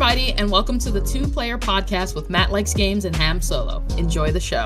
everybody, and welcome to the Two Player Podcast with Matt Likes Games and Ham Solo. Enjoy the show.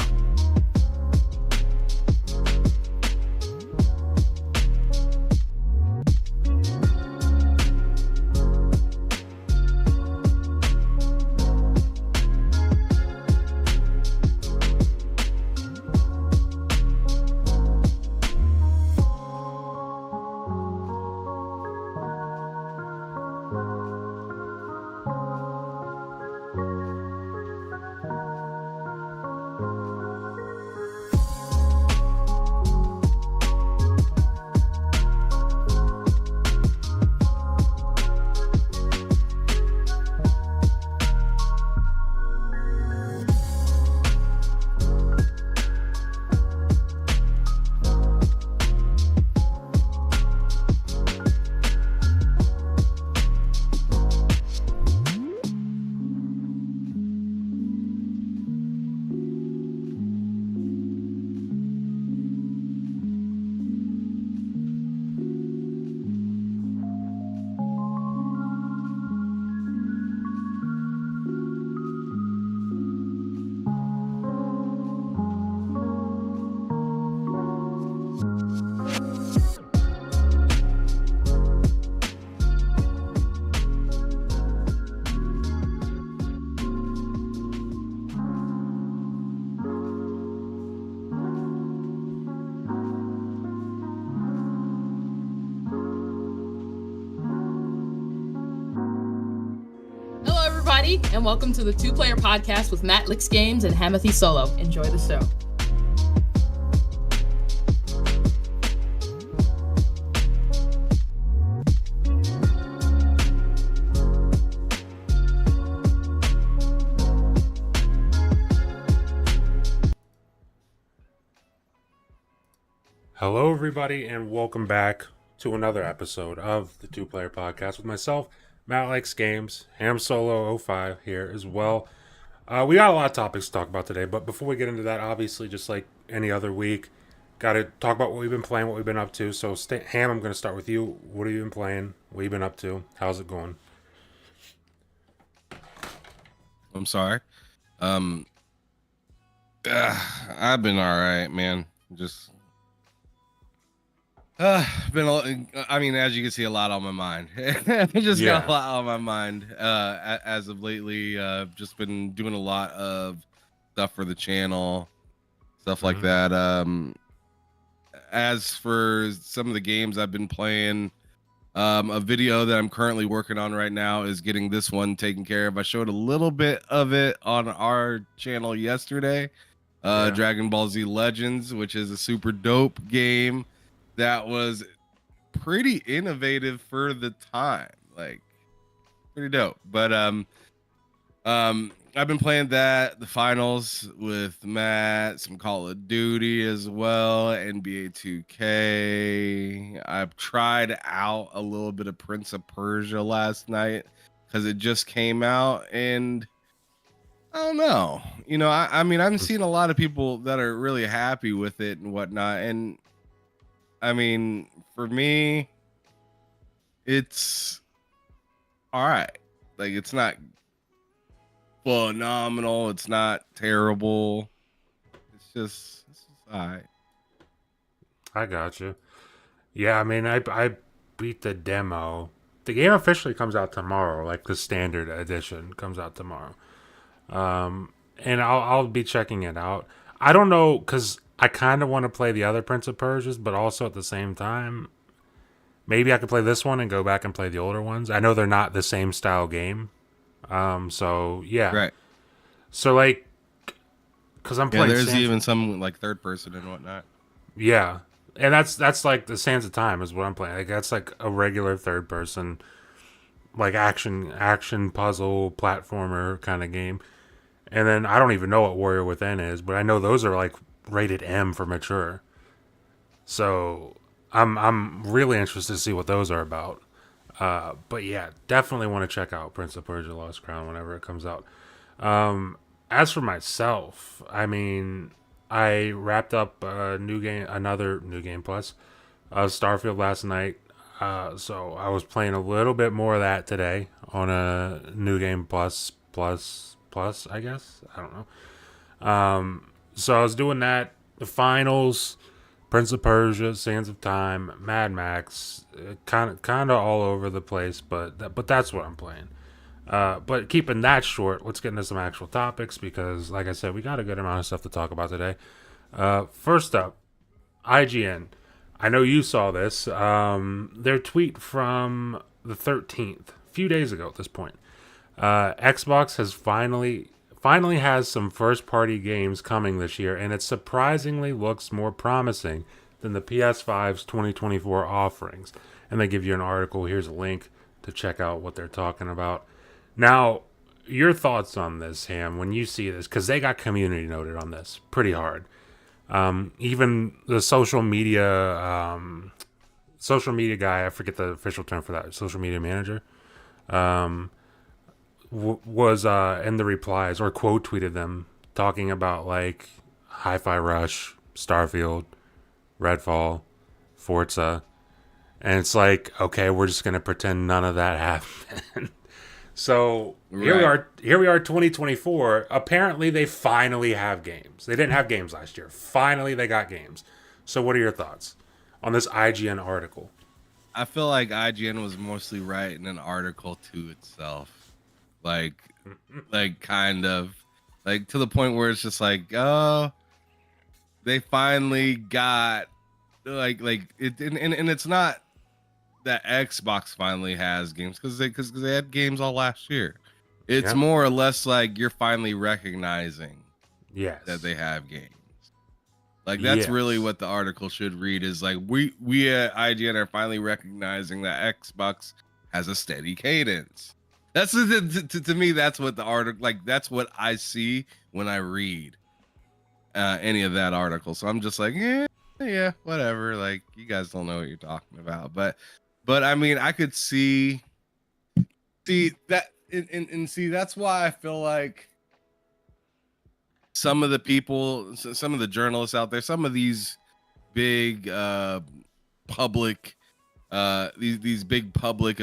And welcome to the Two Player Podcast with Matt Likes Games and Hamothy Solo. Enjoy the show. Hello, everybody, and welcome back to another episode of the Two Player Podcast with myself, Matt Likes Games, Ham Solo 05 here as well. We got a lot of topics to talk about today, but before we get into that, obviously, just like any other week, got to talk about what we've been playing, what we've been up to. So, Ham, I'm going to start with you. What have you been playing? What have you been up to? How's it going? I'm sorry. I've been all right, man. Just I mean, as you can see, a lot on my mind. I just got a lot on my mind as of lately. Just been doing a lot of stuff for the channel, stuff like that. As for some of the games I've been playing, a video that I'm currently working on right now is getting this one taken care of. I showed a little bit of it on our channel yesterday. Dragon Ball Z Legends, which is a super dope game that was pretty innovative for the time, like pretty dope. But I've been playing that, the finals with Matt, some Call of Duty as well, NBA 2K. I've tried out a little bit of Prince of Persia last night because it just came out, and I don't know. You know, I mean, I've seen a lot of people that are really happy with it and whatnot, and I mean, for me, it's all right. Like, it's not phenomenal. It's not terrible. It's just all right. I got you. Yeah, I mean, I beat the demo. The game officially comes out tomorrow, like the standard edition comes out tomorrow. And I'll be checking it out. I don't know, because I kind of want to play the other Prince of Persias, but also at the same time, maybe I could play this one and go back and play the older ones. I know they're not the same style game. So, yeah. Right. So, like, because I'm playing there's even some, like, third person and whatnot. Yeah. And that's like, the Sands of Time is what I'm playing. Like, that's, like, a regular third person, like, action puzzle, platformer kind of game. And then I don't even know what Warrior Within is, but I know those are, like, rated M for mature. So I'm really interested to see what those are about. But yeah, definitely want to check out Prince of Persia Lost Crown whenever it comes out. As for myself, I mean, I wrapped up another new game plus Starfield last night. So I was playing a little bit more of that today on a New Game Plus, I guess. I don't know. So I was doing that. The finals, Prince of Persia, Sands of Time, Mad Max, kind of all over the place, but that's what I'm playing. But keeping that short, let's get into some actual topics because, like I said, we got a good amount of stuff to talk about today. First up, IGN. I know you saw this. Their tweet from the 13th, a few days ago at this point. Xbox has finally has some first-party games coming this year, and it surprisingly looks more promising than the PS5's 2024 offerings. And they give you an article. Here's a link to check out what they're talking about. Now, your thoughts on this, Ham, when you see this, because they got community noted on this pretty hard. Even the social media guy, I forget the official term for that, social media manager, was in the replies or quote tweeted them talking about like Hi-Fi Rush, Starfield, Redfall, Forza, and it's like, okay, we're just gonna pretend none of that happened. So here we are 2024. Apparently they finally have games. They didn't have games last year. Finally they got games. So what are your thoughts on this IGN article? I feel like IGN was mostly writing an article to itself. Like kind of like to the point where it's just like, oh, they finally got like it, and it's not that Xbox finally has games because they had games all last year. It's more or less like you're finally recognizing that they have games. Like that's really what the article should read is like we at IGN are finally recognizing that Xbox has a steady cadence. That's to me that's what the article like that's what I see when I read any of that article. So I'm just like, yeah, whatever. Like you guys don't know what you're talking about, but I mean, I could see that, and see that's why I feel like some of the people, some of the journalists out there, some of these big public, these big public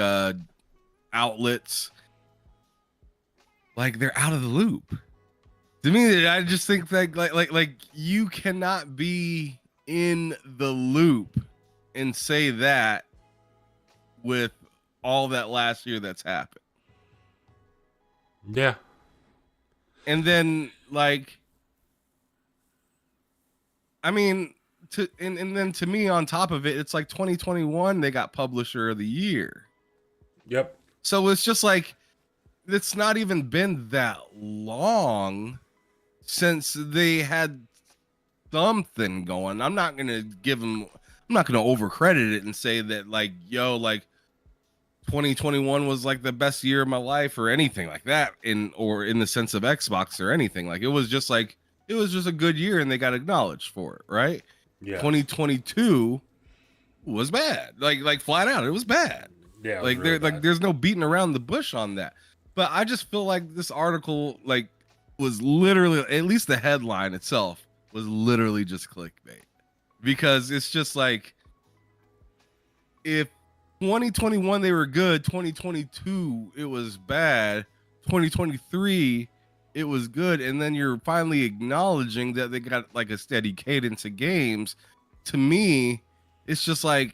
outlets, like they're out of the loop. To me, I just think that like you cannot be in the loop and say that with all that last year that's happened. Yeah. And then like I mean and then to me on top of it, it's like 2021 they got publisher of the year. Yep. So it's just like it's not even been that long since they had something going. I'm not going to overcredit it and say that like, yo, like 2021 was like the best year of my life or anything like that in the sense of Xbox or anything. Like it was just a good year and they got acknowledged for it, right? Yeah. 2022 was bad. Like flat out, it was bad. Yeah. Like really there's no beating around the bush on that. But I just feel like this article like was literally, at least the headline itself was literally just clickbait. Because it's just like if 2021 they were good, 2022 it was bad, 2023 it was good, and then you're finally acknowledging that they got like a steady cadence of games. To me, it's just like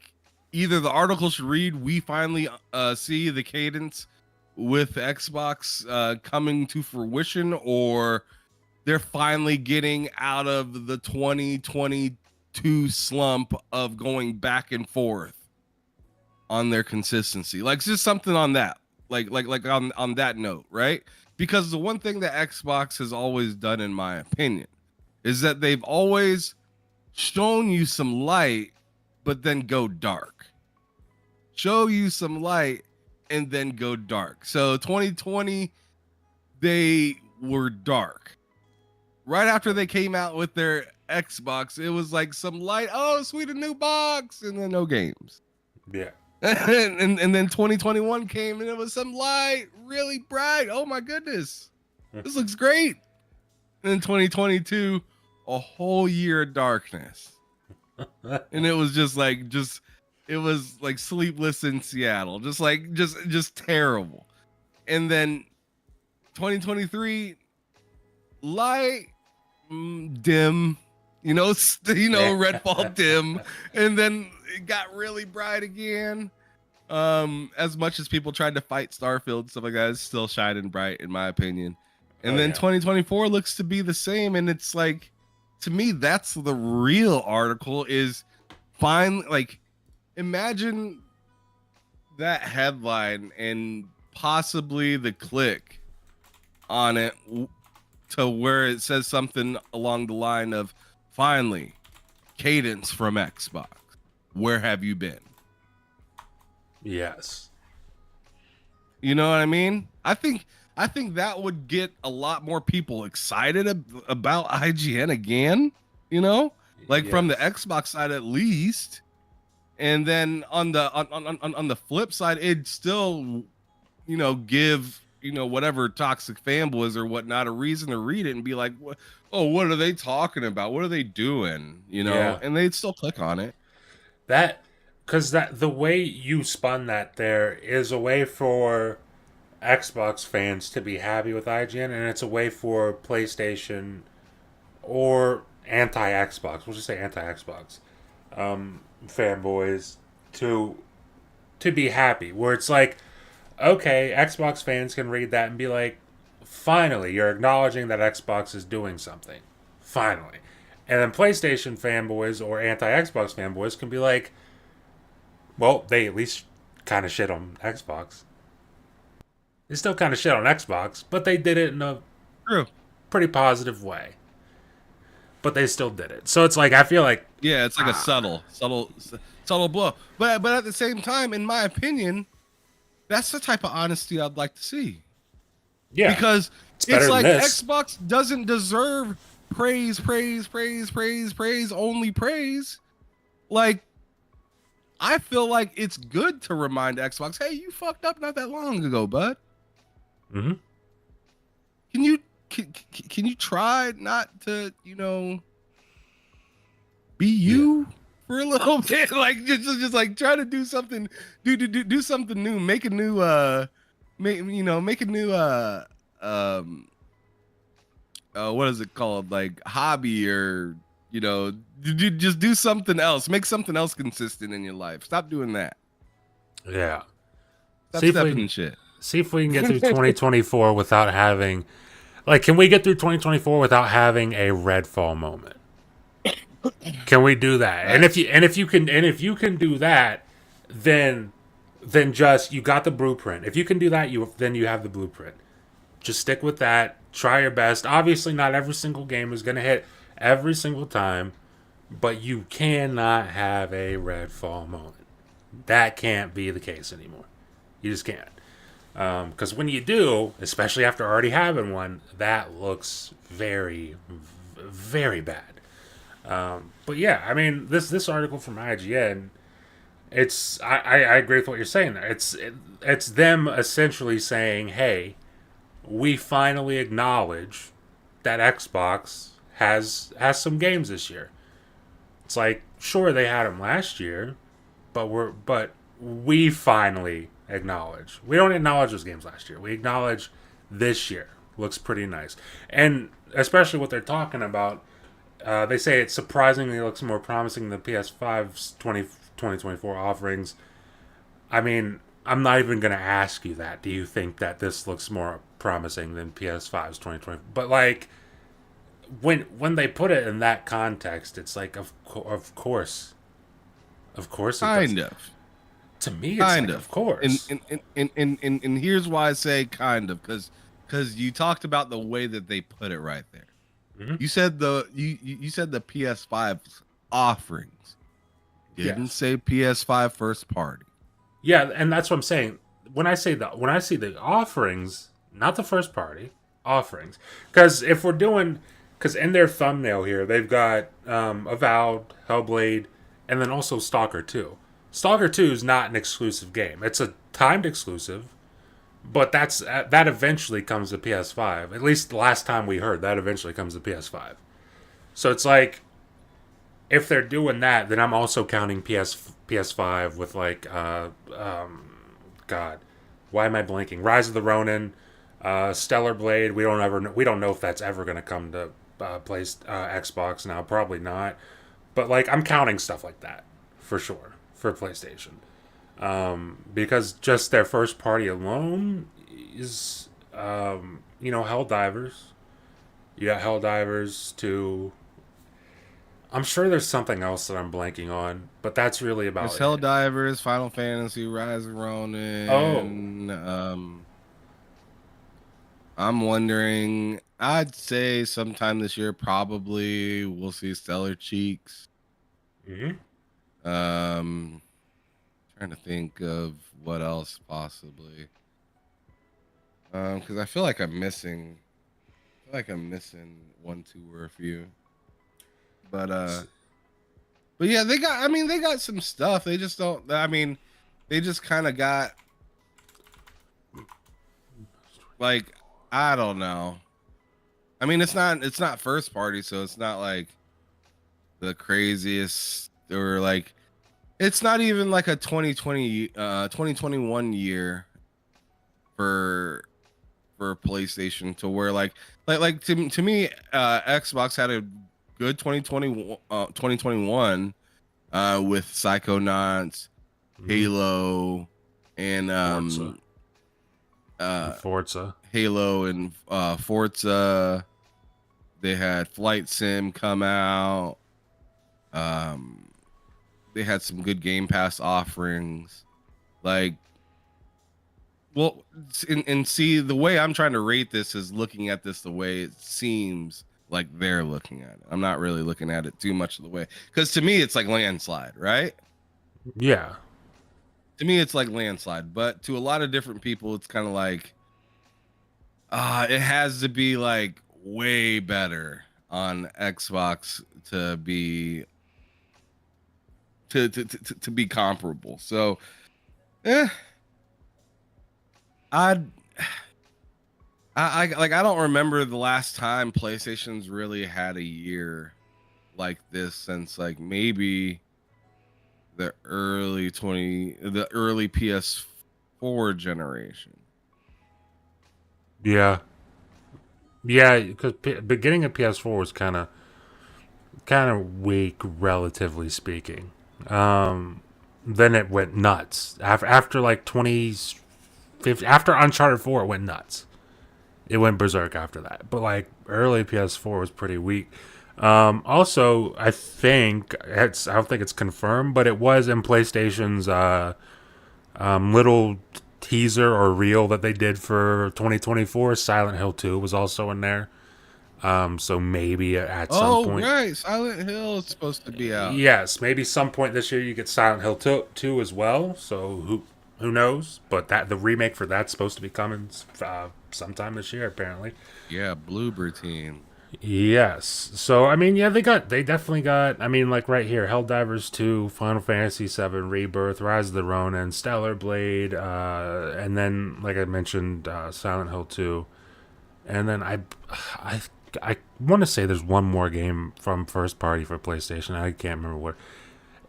either the article should read, we finally see the cadence with Xbox coming to fruition, or they're finally getting out of the 2022 slump of going back and forth on their consistency. Like just something on that, like on that note, right? Because the one thing that Xbox has always done, in my opinion, is that they've always shown you some light, but then go dark. Show you some light and then go dark. So 2020, they were dark. Right after they came out with their Xbox, it was like some light. Oh, sweet, a new box, and then no games. Yeah. and then 2021 came and it was some light, really bright. Oh my goodness, this looks great. And then 2022, a whole year of darkness. And it was just like, it was like Sleepless in Seattle, just terrible. And then 2023, light, dim, Redfall dim, and then it got really bright again. As much as people tried to fight Starfield and stuff like that, it's still shining bright in my opinion. And then 2024 looks to be the same, and it's like, to me, that's the real article. Is like, imagine that headline and possibly the click on it to where it says something along the line of, finally, Cadence from Xbox, where have you been? Yes. You know what I mean? I think that would get a lot more people excited about IGN again, from the Xbox side at least. And then on the flip side, it'd still, give, whatever toxic fanboys or whatnot a reason to read it and be like, what are they talking about? What are they doing? And they'd still click on it. Because the way you spun that there is a way for Xbox fans to be happy with IGN, and it's a way for PlayStation or anti-Xbox, we'll just say anti-Xbox, fanboys to be happy. Where it's like, okay, Xbox fans can read that and be like, finally, you're acknowledging that Xbox is doing something. Finally. And then PlayStation fanboys or anti-Xbox fanboys can be like, well, they at least kind of shit on Xbox. They still kind of shit on Xbox, but they did it in a pretty positive way. But they still did it. So it's like, I feel like... Yeah, it's like a subtle blow. But at the same time, in my opinion, that's the type of honesty I'd like to see. Yeah. Because it's like Xbox doesn't deserve praise, only praise. Like, I feel like it's good to remind Xbox, hey, you fucked up not that long ago, bud. Mm-hmm. Can you try not to, be you for a little bit? Like, just like try to do something, do something new, make a new what is it called? Like hobby, or just do something else. Make something else consistent in your life. Stop doing that. Yeah. Stop stepping in shit. See if we can get through 2024 without having... Like, can we get through 2024 without having a Redfall moment? Can we do that? And if you can do that, then just, you got the blueprint. If you can do that, then you have the blueprint. Just stick with that. Try your best. Obviously, not every single game is going to hit every single time, but you cannot have a Redfall moment. That can't be the case anymore. You just can't. Because when you do, especially after already having one, that looks very, very bad. But yeah, I mean, this article from IGN, I agree with what you're saying there. It's them essentially saying, hey, we finally acknowledge that Xbox has some games this year. It's like, sure, they had them last year, but we finally acknowledge. We don't acknowledge those games last year. We acknowledge this year. Looks pretty nice. And especially what they're talking about, they say it surprisingly looks more promising than PS5's 2024 offerings. I mean, I'm not even going to ask you that. Do you think that this looks more promising than PS5's 2020? But like, when they put it in that context, it's like, of course it kind does. of. To me, it's kind of course. And here's why I say kind of, because you talked about the way that they put it right there. Mm-hmm. You said you said the PS5 offerings. Didn't say PS5 first party. Yeah, and that's what I'm saying. When I see the offerings, not the first party offerings, because in their thumbnail here they've got Avowed, Hellblade, and then also Stalker 2. Stalker 2 is not an exclusive game. It's a timed exclusive, but that eventually comes to PS5. At least the last time we heard, that eventually comes to PS5. So it's like, if they're doing that, then I'm also counting PS5 with like God, why am I blanking? Rise of the Ronin, Stellar Blade. We don't know if that's ever going to come to Xbox now. Probably not. But like I'm counting stuff like that for sure for PlayStation, because just their first party alone is Helldivers. You got Helldivers 2. I'm sure there's something else that I'm blanking on, but that's really about There's it. Helldivers, Final Fantasy, Rise of Oh, Ronin. I'm wondering. I'd say sometime this year, probably we'll see Stellar Cheeks. mm-hmm. Trying to think of what else possibly. Because I feel like I'm missing. I feel like I'm missing one, two, or a few. But yeah, they got. I mean, they got some stuff. They just don't. I mean, they just kind of got like I don't know. I mean, it's not first party, so it's not like the craziest or like it's not even like a 2021 year for PlayStation to where like to me Xbox had a good 2021 with Psychonauts, Halo, and Forza. Halo and Forza. They had Flight Sim come out. They had some good Game Pass offerings. Like, well, and see, the way I'm trying to rate this is looking at this the way it seems like they're looking at it. I'm not really looking at it too much of the way, because to me it's like landslide, right? Yeah. To me it's like landslide, but to a lot of different people it's kind of like it has to be like way better on Xbox to be to be comparable. So I don't remember the last time PlayStation's really had a year like this since like maybe the early PS4 generation. Yeah. Yeah, because beginning of PS4 was kind of weak, relatively speaking. Then it went nuts after like 2015. After Uncharted 4, it went nuts. It went berserk after that. But like early PS4 was pretty weak. Also, I don't think it's confirmed, but it was in PlayStation's little teaser or reel that they did for 2024. Silent Hill 2 was also in there. So maybe at some point. Oh, right. Silent Hill is supposed to be out. Yes, maybe some point this year you get Silent Hill 2 as well. So who knows? But the remake for that's supposed to be coming sometime this year, apparently. Yeah, Bloober Team. Yes. So I mean, yeah, they definitely got. I mean, like right here, Helldivers 2, Final Fantasy 7 Rebirth, Rise of the Ronin, Stellar Blade, and then like I mentioned, Silent Hill 2, and then I want to say there's one more game from first party for PlayStation. I can't remember what.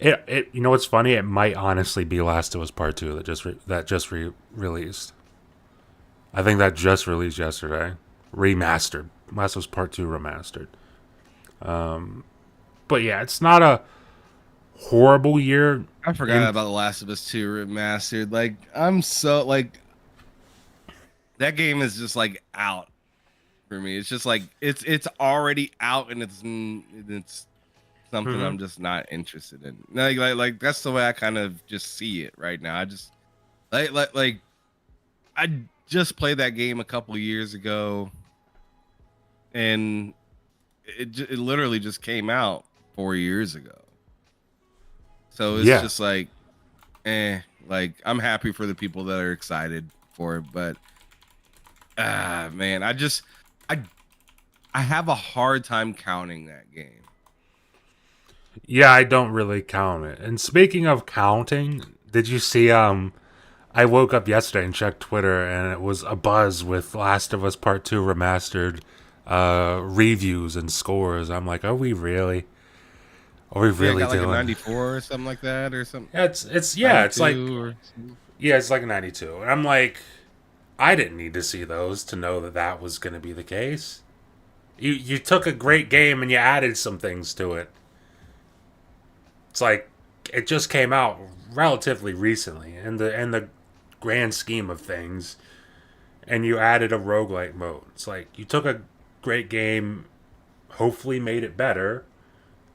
It you know what's funny? It might honestly be Last of Us Part 2 that just released. I think that just released yesterday, remastered. Last of Us Part 2 remastered. But yeah, it's not a horrible year. I forgot about The Last of Us 2 remastered. Like, I'm so like that game is just like out for me. It's just like it's already out and it's something I'm just not interested in. Like that's the way I kind of just see it right now. I just like I just played that game a couple years ago, and it literally just came out 4 years ago. So it's just like, like I'm happy for the people that are excited for it, but man, I have a hard time counting that game. Yeah, I don't really count it. And speaking of counting, did you see I woke up yesterday and checked Twitter and it was abuzz with Last of Us Part 2 remastered reviews and scores. I'm like, are we really? Are we really got like a doing? 94 or something like that, or something. It's like Or something. it's like a 92, and I'm like, I didn't need to see those to know that that was going to be the case. You took a great game and you added some things to it. It's like it just came out relatively recently in the grand scheme of things, and you added a roguelike mode. It's like you took a great game, hopefully made it better,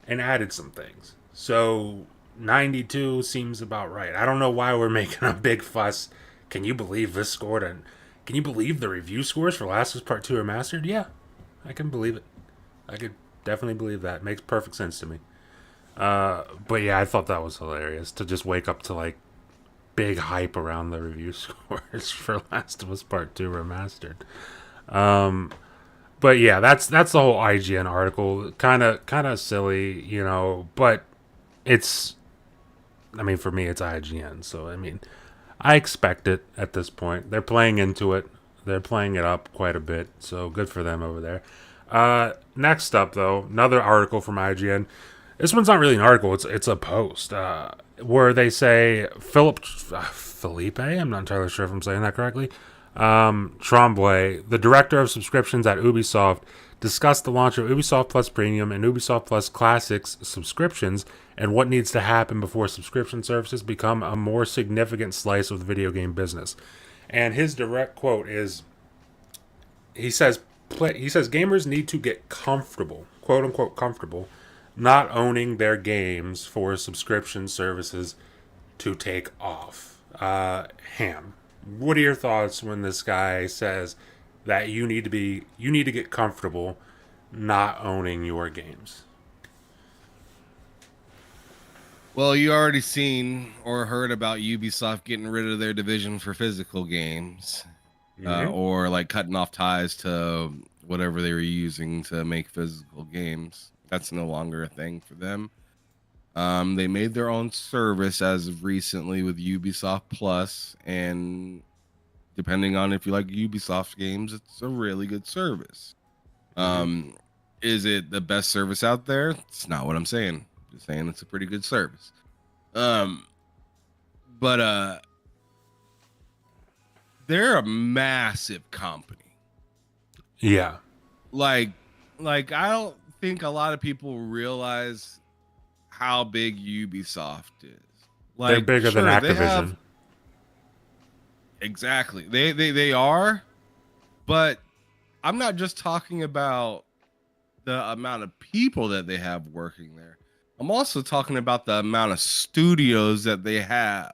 and added some things. So 92 seems about right. I don't know why we're making a big fuss. Can you believe this scored? And can you believe the review scores for Last of Us Part 2 Remastered? Yeah, I can believe it. I could definitely believe that. It makes perfect sense to me. But yeah, I thought that was hilarious to just wake up to like big hype around the review scores for Last of Us Part 2 Remastered. But yeah, that's the whole IGN article. Kind of silly, you know, but it's, I mean, for me it's IGN, so I mean, I expect it at this point. They're playing into it. They're playing it up quite a bit, so good for them over there. Next up, though, another article from IGN. This one's not really an article; it's a post where they say Felipe. I'm not entirely sure if I'm saying that correctly. Tremblay, the director of subscriptions at Ubisoft, discussed the launch of Ubisoft Plus Premium and Ubisoft Plus Classics subscriptions and what needs to happen before subscription services become a more significant slice of the video game business. And his direct quote is, he says gamers need to get comfortable, quote unquote comfortable, not owning their games for subscription services to take off. Ham, what are your thoughts when this guy says that you need to get comfortable not owning your games? Well, you already seen or heard about Ubisoft getting rid of their division for physical games, or like cutting off ties to whatever they were using to make physical games. That's no longer a thing for them. They made their own service as of recently with Ubisoft Plus, and depending on if you like Ubisoft games, it's a really good service. Is it the best service out there? It's not what I'm saying. Just saying it's a pretty good service. But they're a massive company. Yeah. Like I don't think a lot of people realize how big Ubisoft is. Like, they're bigger than Activision. Exactly. They are, but I'm not just talking about the amount of people that they have working there. I'm also talking about the amount of studios that they have.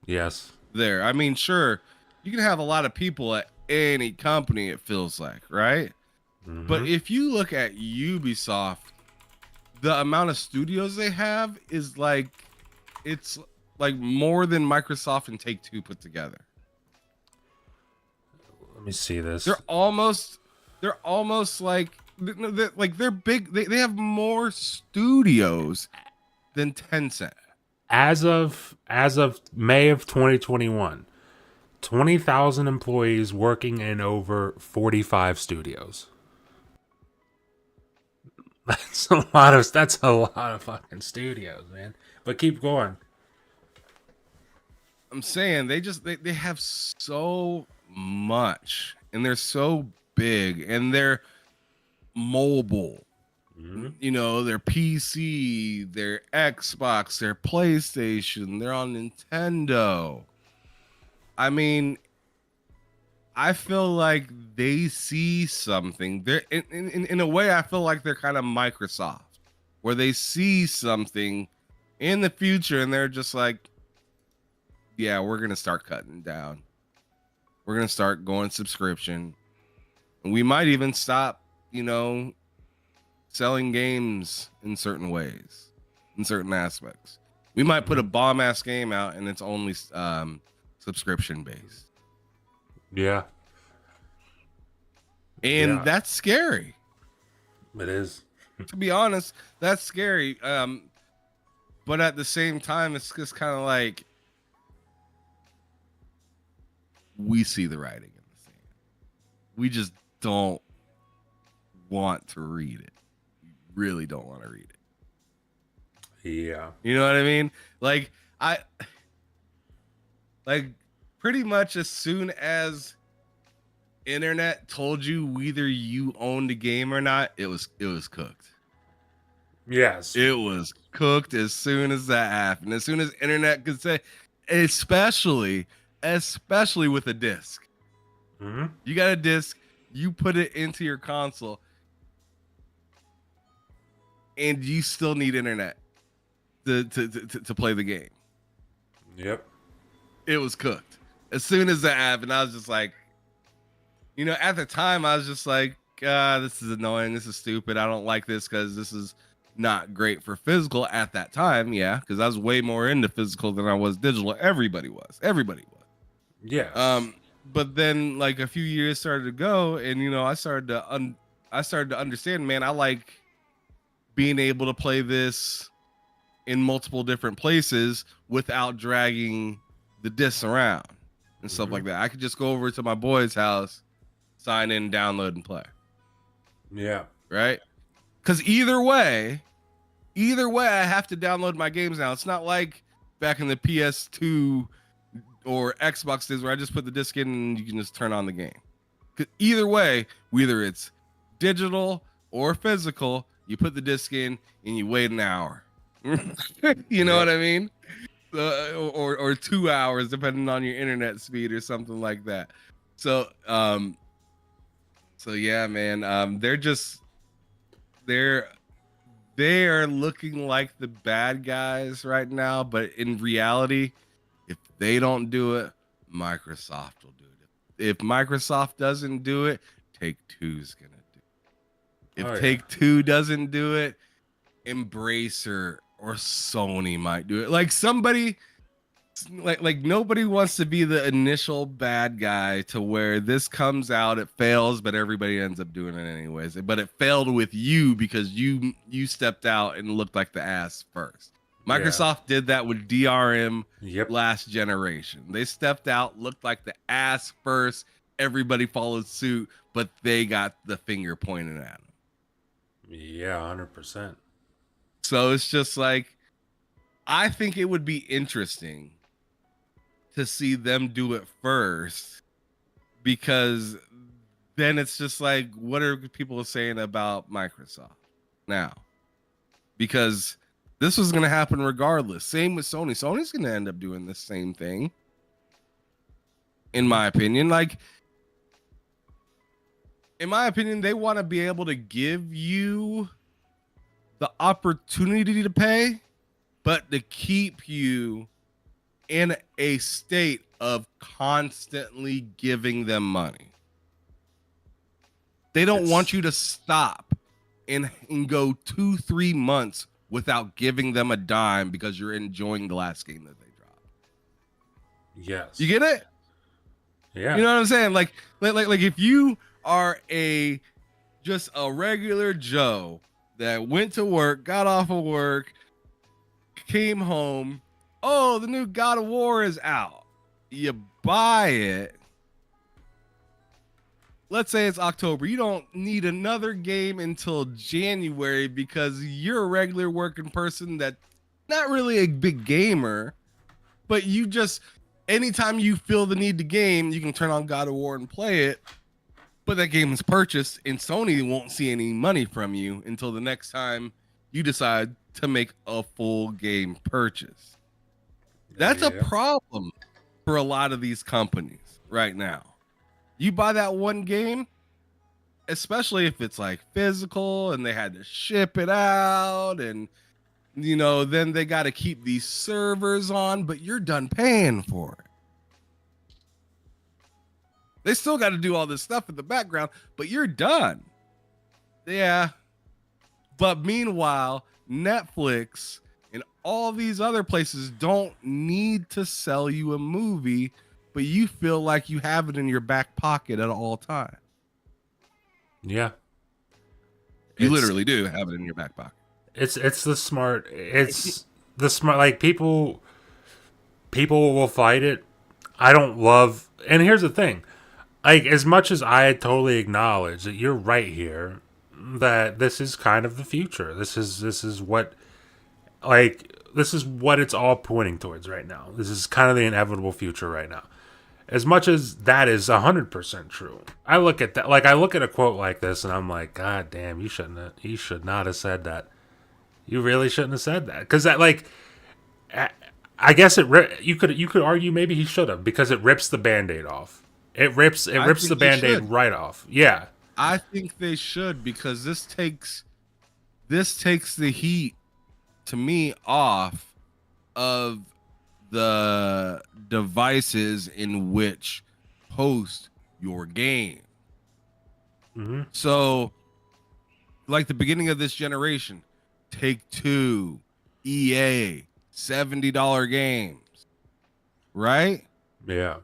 Yes. There. I mean, sure, you can have a lot of people at any company, it feels like, right? But if you look at Ubisoft, the amount of studios they have is like, it's like more than Microsoft and Take-Two put together. Let me see this. They're almost like they're big. They have more studios than Tencent. As of May of 2021, 20,000 employees working in over 45 studios. That's a lot of fucking studios, man. But keep going. I'm saying they have so much, and they're so big, and they're mobile. You know, their PC, their Xbox, their PlayStation, they're on Nintendo. I mean, I feel like they see something. They're in a way, I feel like they're kind of Microsoft, where they see something in the future and they're just like, yeah, we're gonna start cutting down. We're gonna start going subscription. And we might even stop, selling games in certain ways, in certain aspects. We might put a bomb ass game out and it's only subscription based. Yeah. And that's scary. It is. To be honest, that's scary. But at the same time, it's just kind of like we see the writing in the sand. We just don't want to read it. We really don't want to read it. Yeah. You know what I mean? Like like pretty much as soon as internet told you whether you owned a game or not, it was cooked. Yes. It was cooked as soon as that happened. As soon as internet could say, especially with a disc. Mm-hmm. You got a disc, you put it into your console, and you still need internet to play the game. Yep. It was cooked. As soon as that happened, I was just like, at the time, I was just like, this is annoying. This is stupid. I don't like this because this is not great for physical at that time. Yeah, because I was way more into physical than I was digital. Everybody was. Yeah. But then like a few years started to go, and I started to understand, man, I like being able to play this in multiple different places without dragging the discs around and stuff like that. I could just go over to my boy's house, sign in, download, and play. Yeah. Right? Because either way, I have to download my games now. It's not like back in the PS2 or Xbox days where I just put the disc in and you can just turn on the game. 'Cause either way, whether it's digital or physical, you put the disc in and you wait an hour. You know what I mean? Or 2 hours, depending on your internet speed or something like that. So yeah, man. They are looking like the bad guys right now, but in reality, if they don't do it, Microsoft will do it. If Microsoft doesn't do it, Take-Two's gonna do it. If Take-Two doesn't do it, Embracer or Sony might do it. Like somebody, like nobody wants to be the initial bad guy to where this comes out, it fails, but everybody ends up doing it anyways. But it failed with you because you stepped out and looked like the ass first. Microsoft did that with DRM last generation. They stepped out, looked like the ass first. Everybody followed suit, but they got the finger pointed at them. Yeah, 100%. So it's just like, I think it would be interesting to see them do it first, because then it's just like, what are people saying about Microsoft now? Because this was going to happen regardless. Same with Sony. Sony's going to end up doing the same thing, in my opinion. Like, in my opinion, they want to be able to give you the opportunity to pay, but to keep you in a state of constantly giving them money. They don't want you to stop and go 2-3 months without giving them a dime because you're enjoying the last game that they dropped. Yes. You get it? Yeah. You know what I'm saying? Like if you are just a regular Joe that went to work, got off of work, came home, oh, the new God of War is out. You buy it. Let's say it's October. You don't need another game until January because you're a regular working person that's not really a big gamer, but you just, anytime you feel the need to game, you can turn on God of War and play it. But that game is purchased, and Sony won't see any money from you until the next time you decide to make a full game purchase. That's a problem for a lot of these companies right now. You buy that one game, especially if it's like physical and they had to ship it out, and then they got to keep these servers on, but you're done paying for it. They still got to do all this stuff in the background, but you're done. Yeah. But meanwhile, Netflix and all these other places don't need to sell you a movie, but you feel like you have it in your back pocket at all times. Yeah. You literally do have it in your back pocket. It's the smart, like people will fight it. I don't love, and here's the thing. Like, as much as I totally acknowledge that you're right here, that this is kind of the future. This is what like, this is what it's all pointing towards right now. This is kind of the inevitable future right now. As much as that is 100% true, I look at that, like, I look at a quote like this and I'm like, God damn, you should not have said that. You really shouldn't have said that. Because that, like, I guess you could argue maybe he should have, because it rips the Band-Aid off. It rips the Band-Aid right off. Yeah. I think they should, because this takes the heat, to me, off of the devices in which host your game. Mm-hmm. So, like the beginning of this generation, Take-Two, EA, $70 games, right? Yeah.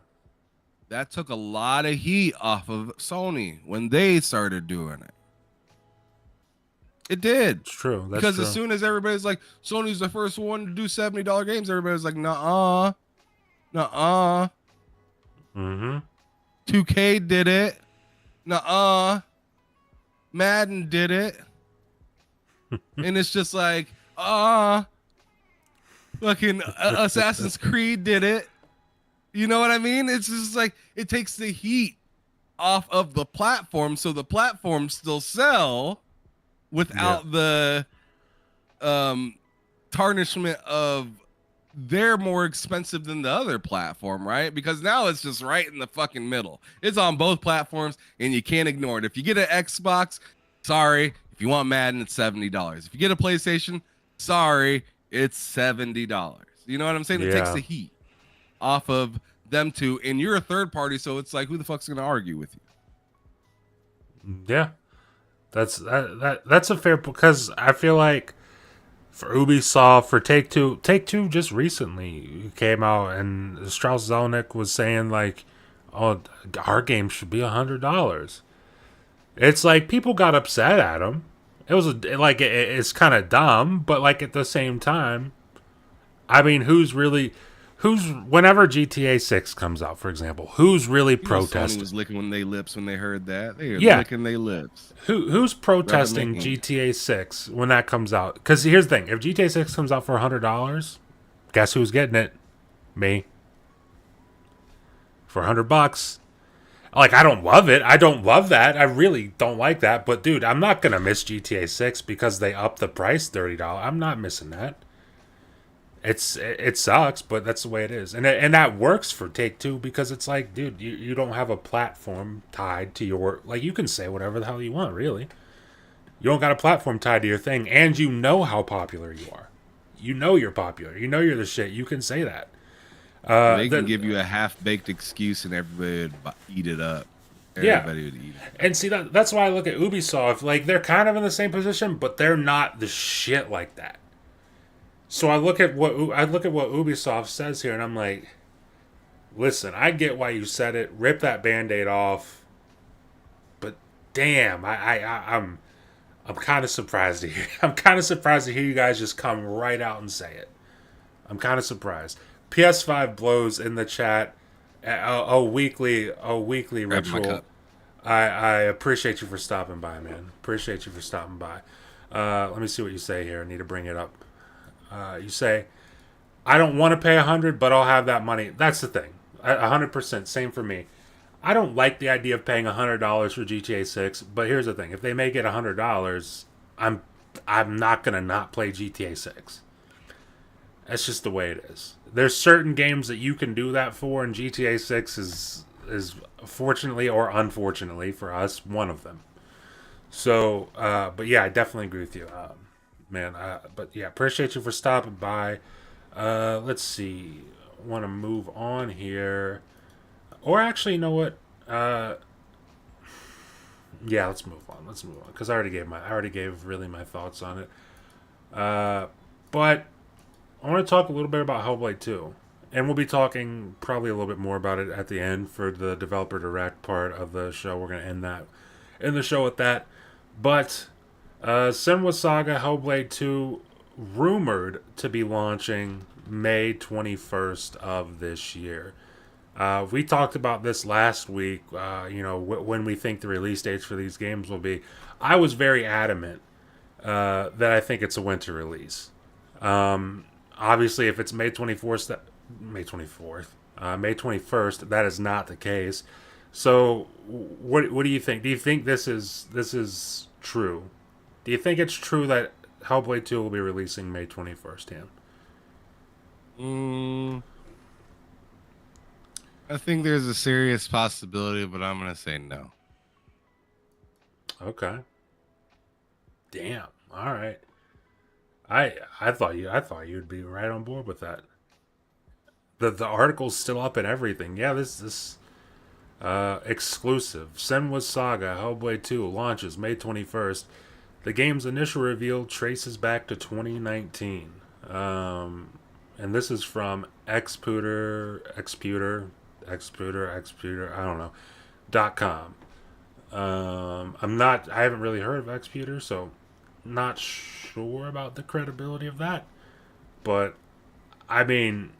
That took a lot of heat off of Sony when they started doing it. It did. It's true. That's because true. as soon as everybody's like, Sony's the first one to do $70 games, everybody's like, nuh-uh. Nuh-uh. Mm-hmm. 2K did it. Nuh-uh. Madden did it. And it's just like, fucking Assassin's Creed did it. You know what I mean? It's just like, it takes the heat off of the platform, so the platforms still sell without the tarnishment of they're more expensive than the other platform, right? Because now it's just right in the fucking middle. It's on both platforms and you can't ignore it. If you get an Xbox, sorry. If you want Madden, it's $70. If you get a PlayStation, sorry, it's $70. You know what I'm saying? It takes the heat off of them two, and you're a third party, so it's like, who the fuck's gonna argue with you? Yeah. That's a fair, because I feel like for Ubisoft, for Take-Two just recently came out and Strauss Zelnick was saying like, oh, our game should be $100. It's like people got upset at him. It was it's kind of dumb, but like at the same time, I mean, whenever GTA 6 comes out, for example, who's really protesting? Sony was licking their lips when they heard that. They were licking their lips. Who's protesting GTA 6 when that comes out? Because here's the thing: if GTA 6 comes out for $100, guess who's getting it? Me. For $100. Like, I don't love it. I don't love that. I really don't like that. But dude, I'm not gonna miss GTA 6 because they upped the price $30. I'm not missing that. It sucks, but that's the way it is, and that works for Take-Two, because it's like, dude, you don't have a platform tied to your, like, you can say whatever the hell you want, really. You don't got a platform tied to your thing, and you know how popular you are. You know you're popular. You know you're the shit. You can say that. They can give you a half-baked excuse, and everybody would eat it up. Everybody would eat it. And see, that's why I look at Ubisoft. Like, they're kind of in the same position, but they're not the shit like that. So I look at what Ubisoft says here, and I'm like, listen, I get why you said it. Rip that Band-Aid off. But damn, I'm kind of surprised to hear. I'm kind of surprised to hear you guys just come right out and say it. I'm kind of surprised. PS5 blows in the chat. A weekly ritual. I appreciate you for stopping by, man. Appreciate you for stopping by. Let me see what you say here. I need to bring it up. You say, I don't want to pay $100, but I'll have that money. That's the thing. 100%. Same for me. I don't like the idea of paying $100 for GTA 6, but here's the thing. If they make it $100, I'm not going to not play GTA 6. That's just the way it is. There's certain games that you can do that for, and GTA 6 is fortunately or unfortunately for us, one of them. So, but yeah, I definitely agree with you. Man, but yeah, appreciate you for stopping by. Let's see. Want to move on here. Or actually, you know what? Yeah, let's move on. Because I already gave really my thoughts on it. But I want to talk a little bit about Hellblade 2. And we'll be talking probably a little bit more about it at the end for the developer direct part of the show. We're going to end the show with that. But Senua Saga Hellblade 2 rumored to be launching May 21st of this year. We talked about this last week, when we think the release dates for these games will be. I was very adamant that I think it's a winter release. Obviously, if it's May 24th, May 21st, that is not the case. So, what do you think? Do you think this is true? Do you think it's true that Hellblade 2 will be releasing May 21st, Dan? Mm, I think there's a serious possibility, but I'm gonna say no. Okay. Damn. All right. I thought you'd be right on board with that. The article's still up and everything. Yeah, this exclusive. Senwa Saga Hellblade 2 launches May 21st. The game's initial reveal traces back to 2019. And this is from Exputer, I don't know, .com. I haven't really heard of Exputer, so not sure about the credibility of that. But, I mean,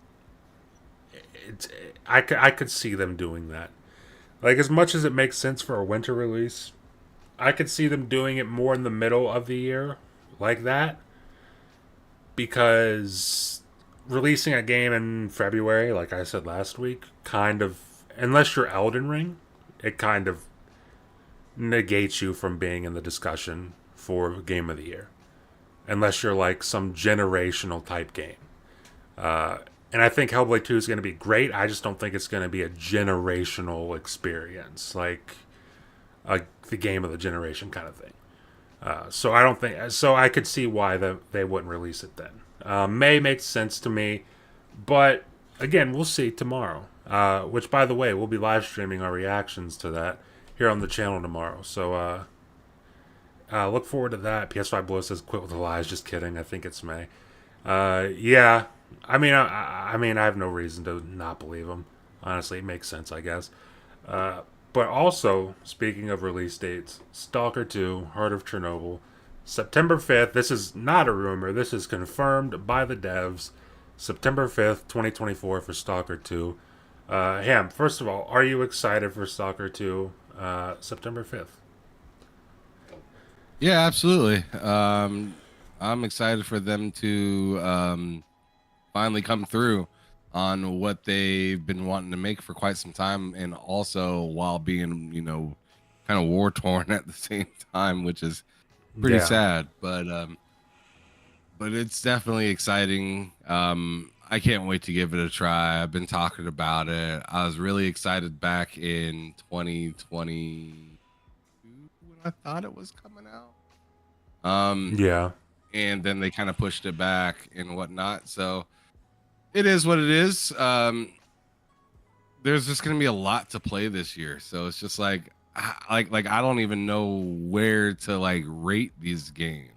I could see them doing that. Like, as much as it makes sense for a winter release, I could see them doing it more in the middle of the year, like that. Because releasing a game in February, like I said last week, kind of, unless you're Elden Ring, it kind of negates you from being in the discussion for Game of the Year. Unless you're like some generational type game. And I think Hellblade 2 is going to be great. I just don't think it's going to be a generational experience. Like the game of the generation kind of thing. So I don't think... So I could see why they wouldn't release it then. May makes sense to me. But, again, we'll see tomorrow. Which, by the way, we'll be live streaming our reactions to that here on the channel tomorrow. So, look forward to that. PS5 Blow says, quit with the lies. Just kidding. I think it's May. Yeah. I mean, I have no reason to not believe him. Honestly, it makes sense, I guess. But also, speaking of release dates, Stalker 2, Heart of Chernobyl, September 5th. This is not a rumor. This is confirmed by the devs. September 5th, 2024 for Stalker 2. Ham, first of all, are you excited for Stalker 2 September 5th? Yeah, absolutely. I'm excited for them to finally come through on what they've been wanting to make for quite some time, and also while being, kind of war torn at the same time, which is pretty sad. But it's definitely exciting. I can't wait to give it a try. I've been talking about it. I was really excited back in 2020 when I thought it was coming out. Yeah. And then they kind of pushed it back and whatnot. So it is what it is. There's just gonna be a lot to play this year, so it's just like I don't even know where to like rate these games,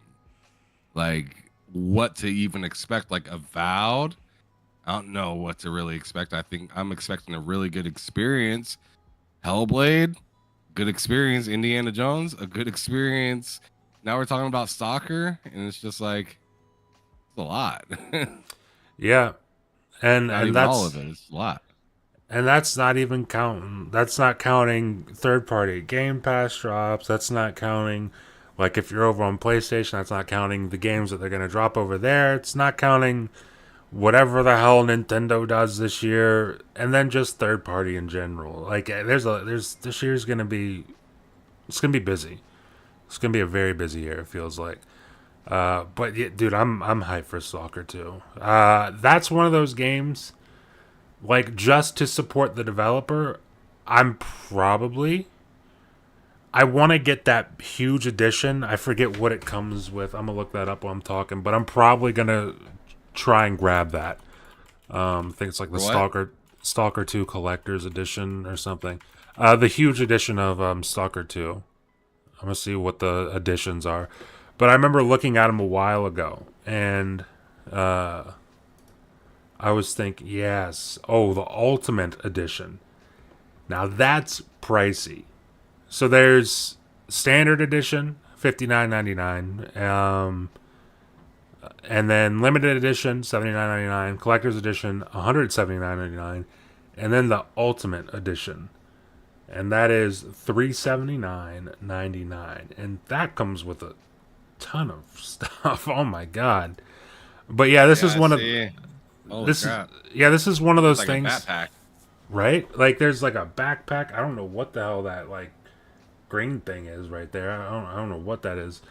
like what to even expect. Like Avowed, I don't know what to really expect. I think I'm expecting a really good experience. Hellblade, good experience. Indiana Jones, a good experience. Now we're talking about Stalker, and it's just like it's a lot. Yeah. And that's all of it. It's a lot. And that's not even counting. That's not counting third-party Game Pass drops. That's not counting, like, if you're over on PlayStation, that's not counting the games that they're going to drop over there. It's not counting whatever the hell Nintendo does this year, and then just third-party in general. Like, this year's going to be, it's going to be busy. It's going to be a very busy year, it feels like. But yeah, dude, I'm hyped for Stalker 2. That's one of those games, like, just to support the developer, I want to get that huge edition. I forget what it comes with. I'm gonna look that up while I'm talking, but I'm probably gonna try and grab that. I think it's like the Stalker 2 Collector's Edition or something. The huge edition of Stalker 2. I'm gonna see what the editions are. But I remember looking at them a while ago, and I was thinking, yes, the Ultimate Edition. Now that's pricey. So there's Standard Edition, $59.99, and then Limited Edition, $79.99, Collector's Edition, $179.99, and then the Ultimate Edition, and that is $379.99, and that comes with a ton of stuff. Oh my god. But yeah, this is one of Holy this crap. this is one of those It's like things, a backpack. right? Like there's like a backpack. I don't know what the hell that like green thing is right there. I don't know what that is.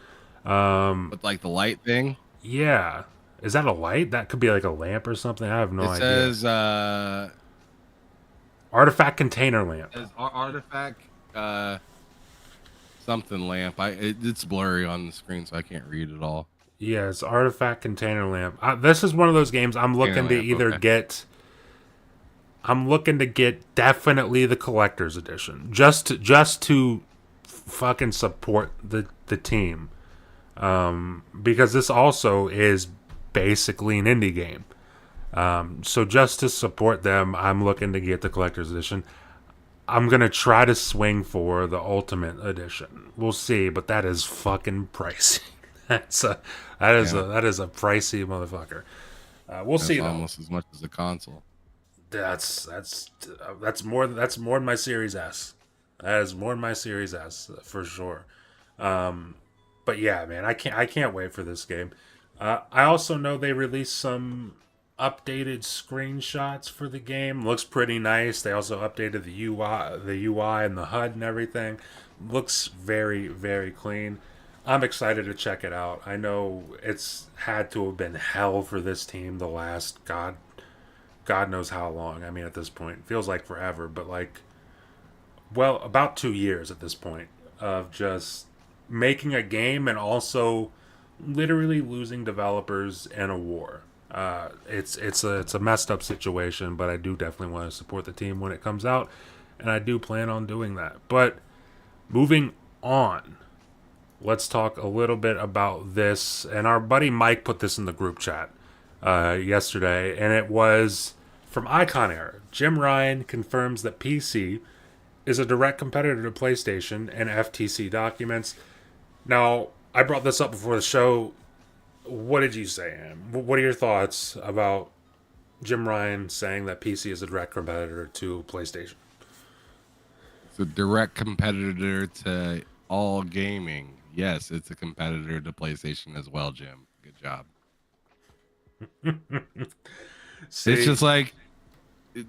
With like the light thing. Yeah. Is that a light? That could be like a lamp or something. I have no idea. It says Artifact container lamp. artifact something lamp. It's blurry on the screen, so I can't read it all. Yeah, it's artifact container lamp. This is one of those games I'm looking to either get. I'm looking to get definitely the collector's edition, just to fucking support the team, because this also is basically an indie game. So just to support them, I'm looking to get the collector's edition. I'm gonna try to swing for the ultimate edition. We'll see, but that is fucking pricey. that is a pricey motherfucker. We'll see. Almost as much as the console. That's more than my Series S. That is more than my Series S for sure. But yeah, man, I can't wait for this game. I also know they released some updated screenshots for the game. Looks pretty nice. They also updated the UI and the HUD and everything. Looks very, very clean. I'm excited to check it out. I know it's had to have been hell for this team the last God knows how long. I mean, at this point, it feels like forever, but like, well, about 2 years at this point of just making a game and also literally losing developers in a war. It's a messed up situation, but I do definitely want to support the team when it comes out, and I do plan on doing that. But moving on, let's talk a little bit about this. And our buddy Mike put this in the group chat yesterday, and it was from Icon Era. Jim Ryan confirms that PC is a direct competitor to PlayStation and FTC documents. Now, I brought this up before the show. What did you say, Em? What are your thoughts about Jim Ryan saying that PC is a direct competitor to PlayStation? It's a direct competitor to all gaming. Yes, it's a competitor to PlayStation as well, Jim. Good job. It's just like,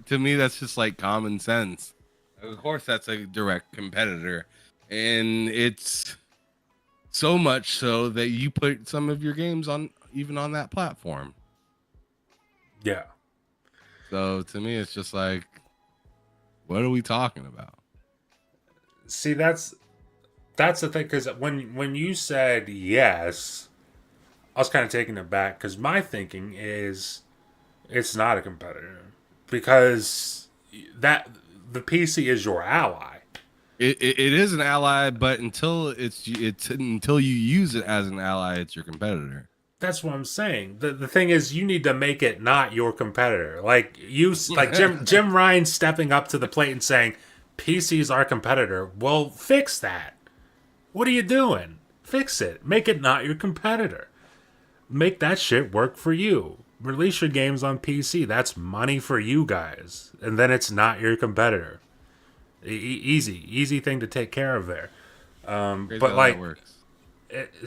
to me, that's just like common sense. Of course, that's a direct competitor. And it's so much so that you put some of your games on even on that platform. Yeah. So to me, it's just like, what are we talking about? See, that's the thing, because when you said yes, I was kind of taken aback, because my thinking is it's not a competitor, because that the PC is your ally. It is an ally, but until until you use it as an ally, it's your competitor. That's what I'm saying. The thing is, you need to make it not your competitor. Like Jim Ryan stepping up to the plate and saying, "PC's our competitor." Well, fix that. What are you doing? Fix it. Make it not your competitor. Make that shit work for you. Release your games on PC. That's money for you guys, and then it's not your competitor. Easy thing to take care of there. But like,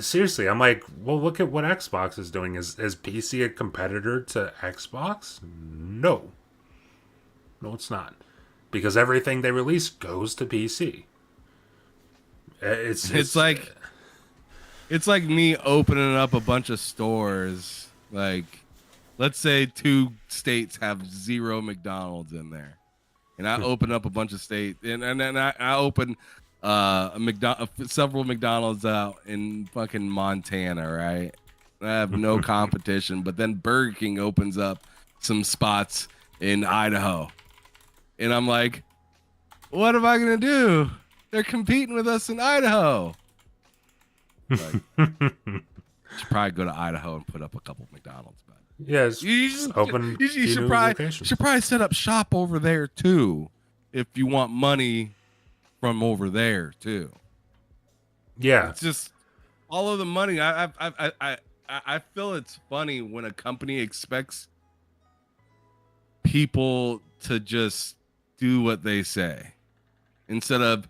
seriously, I'm like, well, look at what Xbox is doing. Is PC a competitor to Xbox? No, it's not, because everything they release goes to PC. It's like me opening up a bunch of stores. Like, let's say 2 states have 0 McDonald's in there. And I open up a bunch of states, and then I open several McDonald's out in fucking Montana, right? I have no competition, but then Burger King opens up some spots in Idaho, and I'm like, what am I gonna do? They're competing with us in Idaho. Like, should probably go to Idaho and put up a couple McDonald's. Yes, you should probably set up shop over there too, if you want money from over there too. Yeah, it's just all of the money. I feel it's funny when a company expects people to just do what they say instead of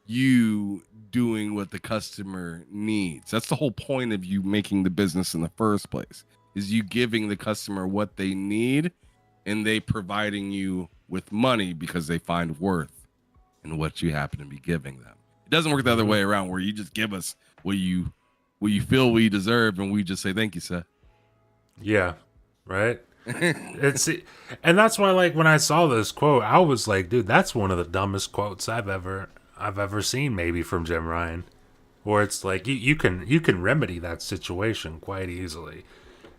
you doing what the customer needs. That's the whole point of you making the business in the first place. is you giving the customer what they need and they providing you with money because they find worth in what you happen to be giving them. It doesn't work the other way around where you just give us what you feel we deserve and we just say thank you, sir. Yeah, right. And that's why, like, when I saw this quote, I was like, dude, that's one of the dumbest quotes I've ever seen, maybe from Jim Ryan. Where it's like you can remedy that situation quite easily,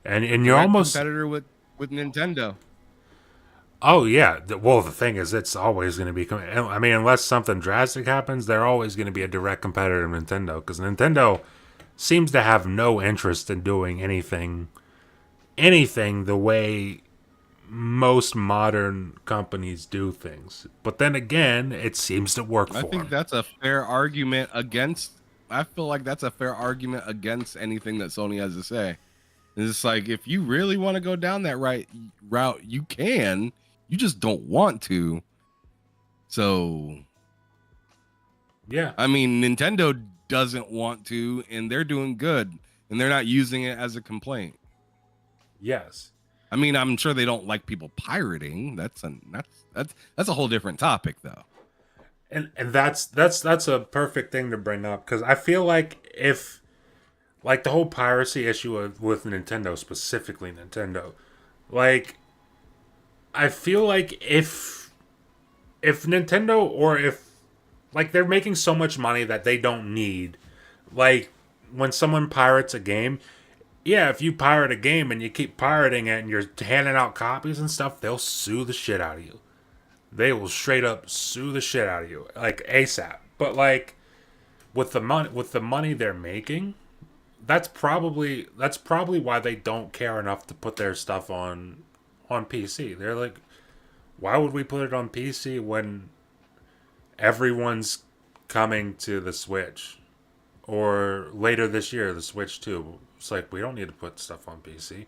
and you're Direct almost competitor with Nintendo. Oh yeah. Well, the thing is, it's always going to be. I mean, unless something drastic happens, they're always going to be a direct competitor to Nintendo because Nintendo seems to have no interest in doing anything the way most modern companies do things. But then again, it seems to work for I think them. that's a fair argument against. I feel like that's a fair argument against anything that Sony has to say. It's like if you really want to go down that route, you can. You just don't want to. So, Yeah. I mean, Nintendo doesn't want to, and they're doing good, and they're not using it as a complaint. Yes. I mean, I'm sure they don't like people pirating. That's a whole different topic, though. And that's a perfect thing to bring up because I feel like if like the whole piracy issue with Nintendo, specifically Nintendo, like I feel like if Nintendo or if like they're making so much money that they don't need, like when someone pirates a game, yeah, if you pirate a game and you keep pirating it and you're handing out copies and stuff, they'll sue the shit out of you. They will straight up sue the shit out of you, like ASAP. But like with the money they're making, that's probably why they don't care enough to put their stuff on PC. They're like, why would we put it on PC when everyone's coming to the Switch or later this year the Switch 2? It's like we don't need to put stuff on PC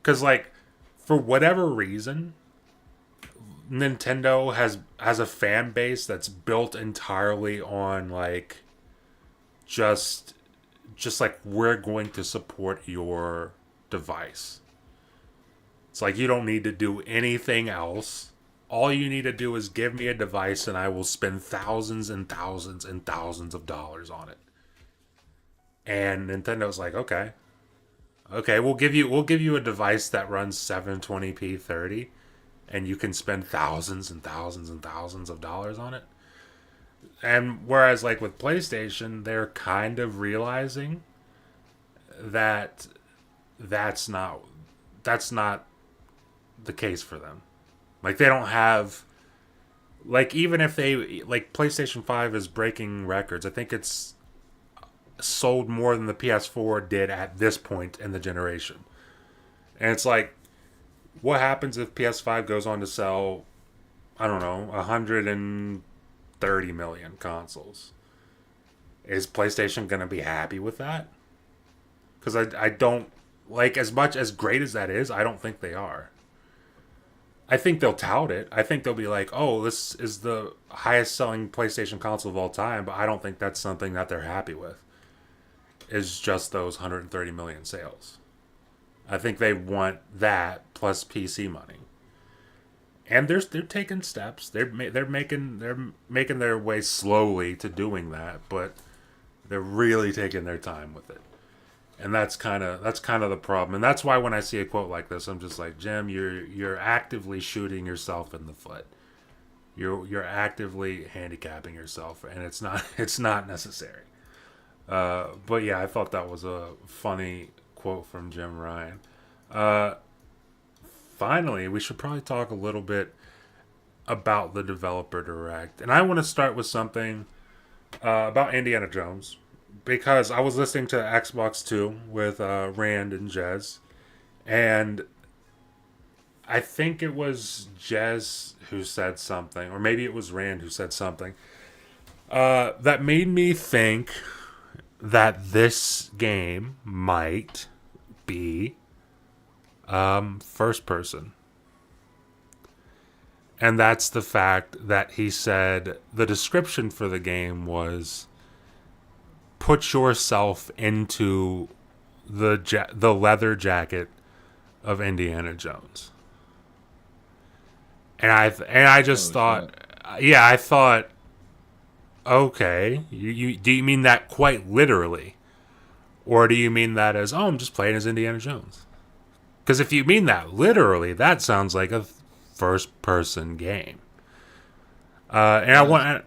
because like for whatever reason, Nintendo has a fan base that's built entirely on like just like we're going to support your device. It's like you don't need to do anything else. All you need to do is give me a device and I will spend thousands and thousands and thousands of dollars on it. And Nintendo's like, okay, we'll give you a device that runs 720p 30 and you can spend thousands and thousands and thousands of dollars on it. And whereas like with PlayStation, they're kind of realizing that that's not the case for them. Like they don't have like even if they like PlayStation 5 is breaking records. I think it's sold more than the PS4 did at this point in the generation. And it's like what happens if PS5 goes on to sell, I don't know, 130 million consoles? Is PlayStation going to be happy with that? Because I don't, like, as much as great as that is, I don't think they are. I think they'll tout it. I think they'll be like, oh, this is the highest selling PlayStation console of all time, but I don't think that's something that they're happy with. Is just those 130 million sales. I think they want that plus PC money, and they're taking steps. They're making their way slowly to doing that, but they're really taking their time with it, and that's kind of the problem. And that's why when I see a quote like this, I'm just like, Jim, you're actively shooting yourself in the foot. You're actively handicapping yourself, and it's not necessary. But yeah, I thought that was a funny quote from Jim Ryan. Finally, we should probably talk a little bit about the developer direct. And I want to start with something about Indiana Jones. Because I was listening to Xbox 2 with Rand and Jez. And I think it was Jez who said something. Or maybe it was Rand who said something. That made me think that this game might be first person. And that's the fact that he said the description for the game was put yourself into the leather jacket of Indiana Jones. And I just thought, yeah, I thought, okay, do you mean that quite literally, or do you mean that as, oh, I'm just playing as Indiana Jones? Because if you mean that literally, that sounds like a first-person game. I want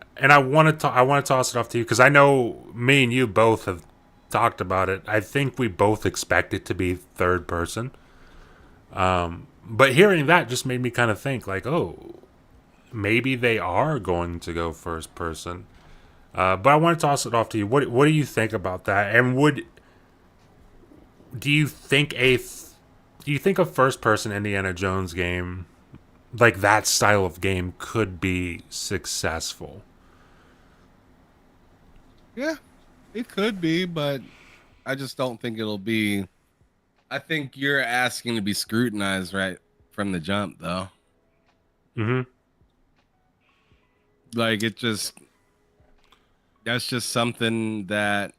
to toss it off to you because I know me and you both have talked about it. I think we both expect it to be third person. But hearing that just made me kind of think like, oh, maybe they are going to go first person. But I want to toss it off to you. What do you think about that? And do you think a first person Indiana Jones game like that style of game could be successful? Yeah, it could be, but I just don't think it'll be. I think you're asking to be scrutinized right from the jump, though. Mm-hmm. Like that's just something that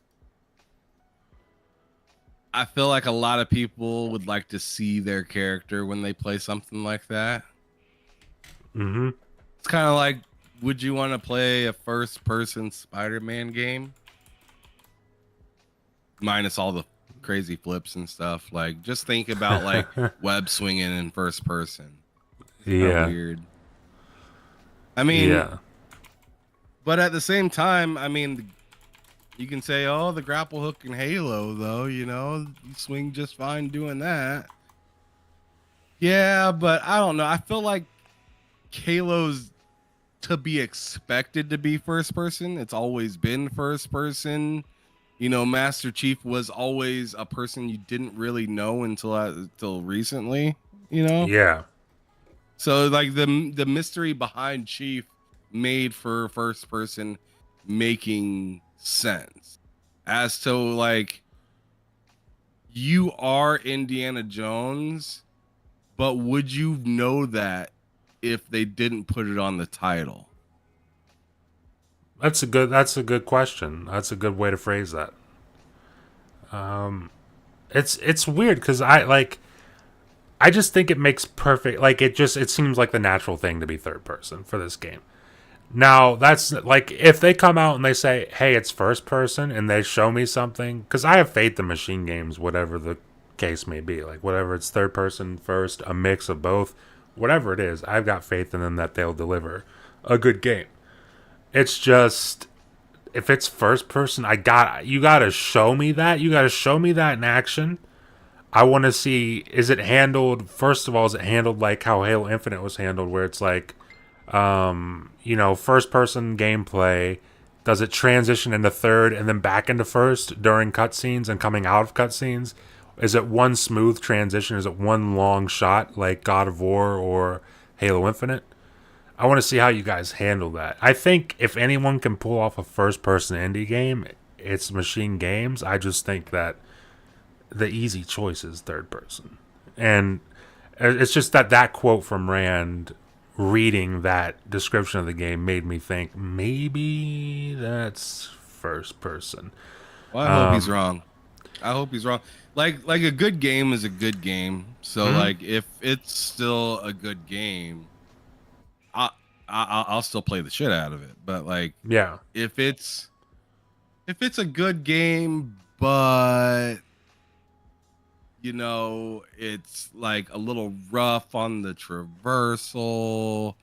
I feel like a lot of people would like to see their character when they play something like that. Mm-hmm. It's kind of like, would you want to play a first-person Spider-Man game? Minus all the crazy flips and stuff. Like, just think about like web swinging in first person. Yeah. Weird. I mean, yeah. But at the same time, I mean, you can say, oh, the grapple hook in Halo, though, you swing just fine doing that. Yeah, but I don't know. I feel like Halo's to be expected to be first person. It's always been first person. Master Chief was always a person you didn't really know until recently, Yeah. So like the mystery behind Chief made for first person making sense as to like you are Indiana Jones, but would you know that if they didn't put it on the title? That's a good question. That's a good way to phrase that. It's weird because I just think it makes perfect. Like it seems like the natural thing to be third person for this game. Now that's like if they come out and they say, "Hey, it's first person," and they show me something, because I have faith in machine games, whatever the case may be. Like whatever it's third person, first, a mix of both, whatever it is, I've got faith in them that they'll deliver a good game. It's just if it's first person, you gotta show me that. You gotta show me that in action. I want to see, is it handled, first of all, is it handled like how Halo Infinite was handled, where it's like, first person gameplay, does it transition into third and then back into first during cutscenes and coming out of cutscenes? Is it one smooth transition? Is it one long shot like God of War or Halo Infinite? I want to see how you guys handle that. I think if anyone can pull off a first person indie game, it's Machine Games. I just think that the easy choice is third person. And it's just that quote from Rand, reading that description of the game, made me think maybe that's first person. Well, I hope he's wrong. I hope he's wrong. Like a good game is a good game. So like if it's still a good game, I'll still play the shit out of it. But like, yeah, if it's a good game, but it's like a little rough on the traversal,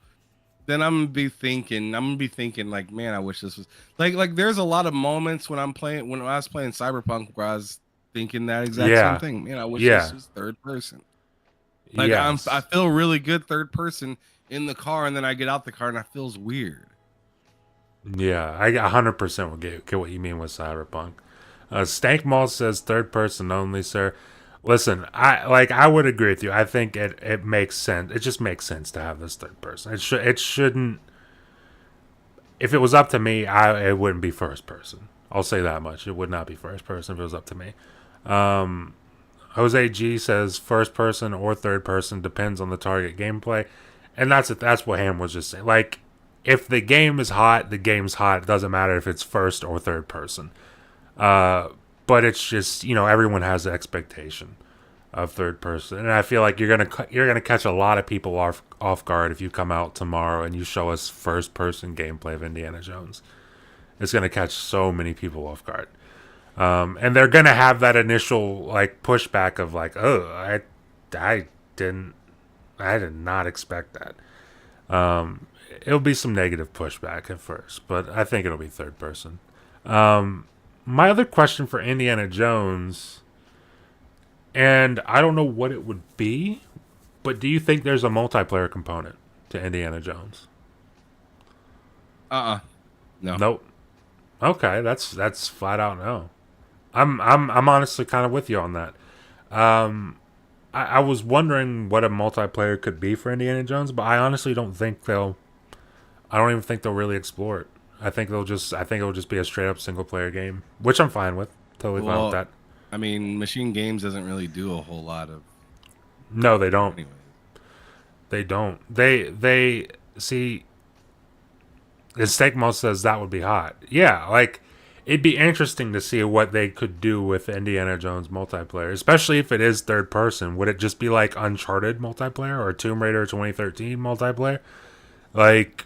then I'm gonna be thinking like, man, I wish this was like there's a lot of moments when I was playing Cyberpunk where I was thinking that exact same thing. Man, I wish this was third person. Like yes. I feel really good third person in the car, and then I get out the car and it feels weird. Yeah, I 100% will get what you mean with Cyberpunk. Stank Mall says third person only, sir. Listen, I would agree with you. I think it makes sense. It just makes sense to have this third person. It shouldn't. If it was up to me, it wouldn't be first person. I'll say that much. It would not be first person if it was up to me. Jose G says first person or third person depends on the target gameplay, and that's what Ham was just saying. Like, if the game is hot, the game's hot. It doesn't matter if it's first or third person. But it's just, everyone has an expectation. of third person, and I feel like you're gonna catch a lot of people off guard if you come out tomorrow and you show us first person gameplay of Indiana Jones. It's gonna catch so many people off guard, and they're gonna have that initial like pushback of like, oh, I didn't, I did not expect that. It'll be some negative pushback at first, but I think it'll be third person. My other question for Indiana Jones, and I don't know what it would be, but do you think there's a multiplayer component to Indiana Jones? No. Nope. Okay, that's flat out no. I'm honestly kind of with you on that. I was wondering what a multiplayer could be for Indiana Jones, but I honestly don't think they'll. I don't even think they'll really explore it. I think it'll just be a straight up single player game, which I'm fine with. Totally fine with that. I mean, Machine Games doesn't really do a whole lot of. No, they don't. Anyway. They don't. They see. The Steak Mo says that would be hot. Yeah, like it'd be interesting to see what they could do with Indiana Jones multiplayer, especially if it is third person. Would it just be like Uncharted multiplayer or Tomb Raider 2013 multiplayer? Like,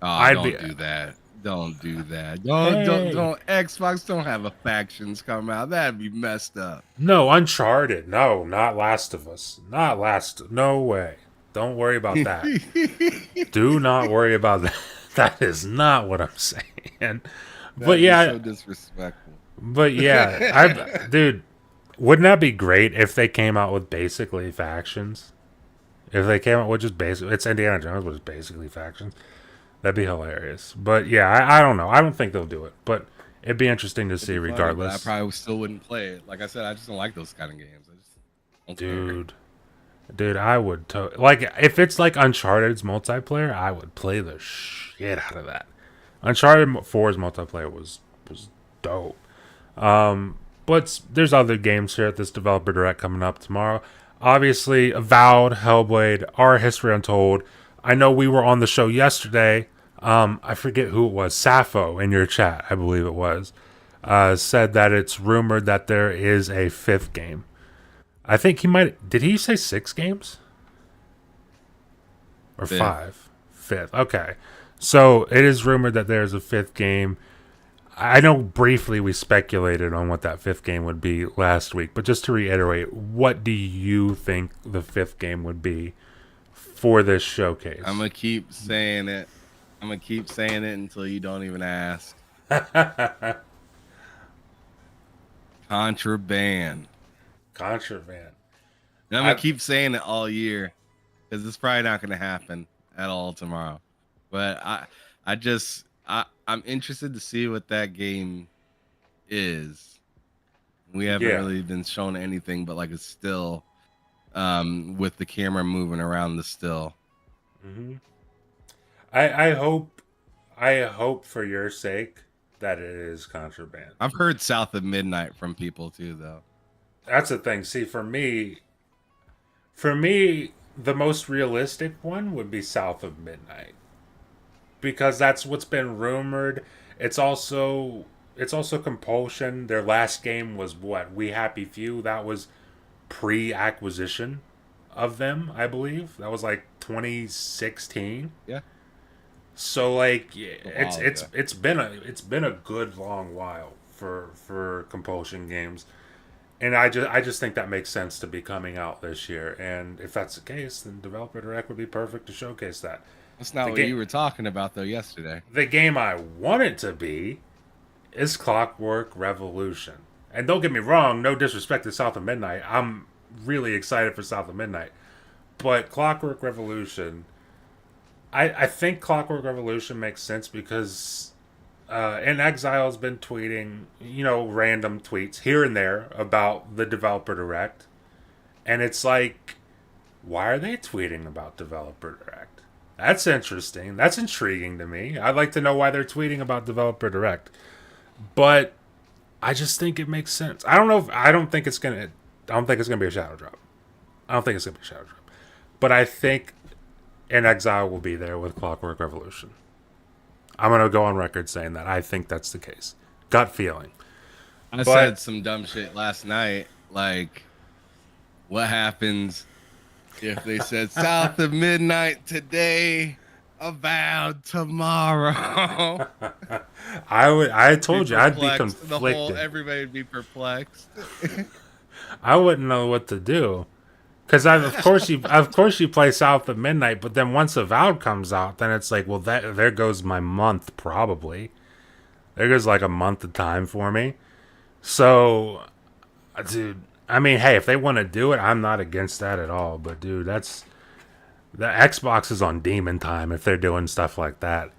Don't do that. Don't do that. Don't. Xbox don't have a factions come out. That'd be messed up. No, Uncharted. No, not Last of Us. Not Last. No way. Don't worry about that. Do not worry about that. That is not what I'm saying. But yeah, so disrespectful. But yeah, dude, wouldn't that be great if they came out with basically factions? If they came out with just it's Indiana Jones, which is basically factions. That'd be hilarious. But yeah, I don't know. I don't think they'll do it, but it'd be interesting to see regardless. I probably still wouldn't play it. Like I said, I just don't like those kind of games. I just don't Dude, I would like if it's like Uncharted's multiplayer, I would play the shit out of that. Uncharted 4's multiplayer was dope. But there's other games here at this developer direct coming up tomorrow. Obviously, Avowed, Hellblade, Our History Untold. I know we were on the show yesterday. I forget who it was. Sappho in your chat, I believe it was, said that it's rumored that there is a fifth game. I think he might. Did he say 6 games? Or 5? Fifth. Okay. So it is rumored that there's a fifth game. I know briefly we speculated on what that fifth game would be last week, but just to reiterate, what do you think the fifth game would be for this showcase? I'm going to keep saying it. I'm going to keep saying it until you don't even ask. Contraband. I'm going to keep saying it all year because it's probably not going to happen at all tomorrow. But I'm interested to see what that game is. We haven't really been shown anything but like a still with the camera moving around the still. Mm-hmm. I hope for your sake that it is Contraband. I've heard South of Midnight from people too, though. That's the thing. See, for me, the most realistic one would be South of Midnight. Because that's what's been rumored. It's also Compulsion. Their last game was what? We Happy Few. That was pre-acquisition of them, I believe. That was like 2016. Yeah. So like it's been a good long while for Compulsion games. And I just think that makes sense to be coming out this year. And if that's the case, then Developer Direct would be perfect to showcase that. That's not what you were talking about, though, yesterday. The game I want it to be is Clockwork Revolution. And don't get me wrong, no disrespect to South of Midnight. I'm really excited for South of Midnight. But Clockwork Revolution, I think Clockwork Revolution makes sense because In Exile's been tweeting, random tweets here and there about the Developer Direct. And it's like, why are they tweeting about Developer Direct? That's interesting. That's intriguing to me. I'd like to know why they're tweeting about Developer Direct. But I just think it makes sense. I don't think it's gonna be a shadow drop. But I think In Exile will be there with Clockwork Revolution. I'm gonna go on record saying that. I think that's the case. Gut feeling. I said some dumb shit last night. Like, What happens if they said south of midnight today, avowed tomorrow? I told you I'd be Perplexed. conflicted. Everybody would be perplexed. I wouldn't know what to do. Because of course you play South of Midnight, but then once Avowed comes out, then it's like, well, there goes my month probably. There goes like a month of time for me. So, dude, I mean, hey, if they want to do it, I'm not against that at all. But dude, the Xbox is on demon time if they're doing stuff like that.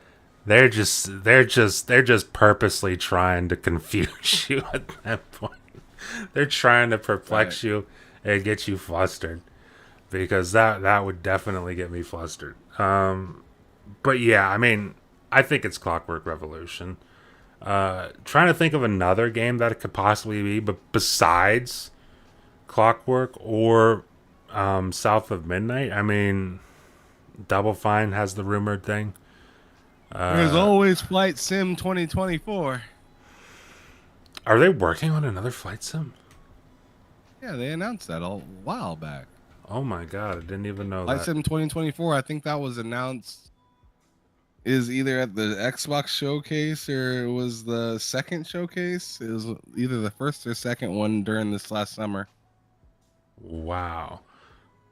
They're just purposely trying to confuse you at that point. They're trying to perplex you and get you flustered, because that would definitely get me flustered. But yeah, I mean, I think it's Clockwork Revolution. Trying to think of another game that it could possibly be, but besides Clockwork or South of Midnight, I mean, Double Fine has the rumored thing. There's always Flight Sim 2024. Are they working on another flight sim? Yeah, they announced that a while back. Oh my god, I didn't even know Flight that. Sim 2024, I think that was announced is either at the Xbox showcase or it was the second showcase. It was either the first or second one during this last summer. Wow.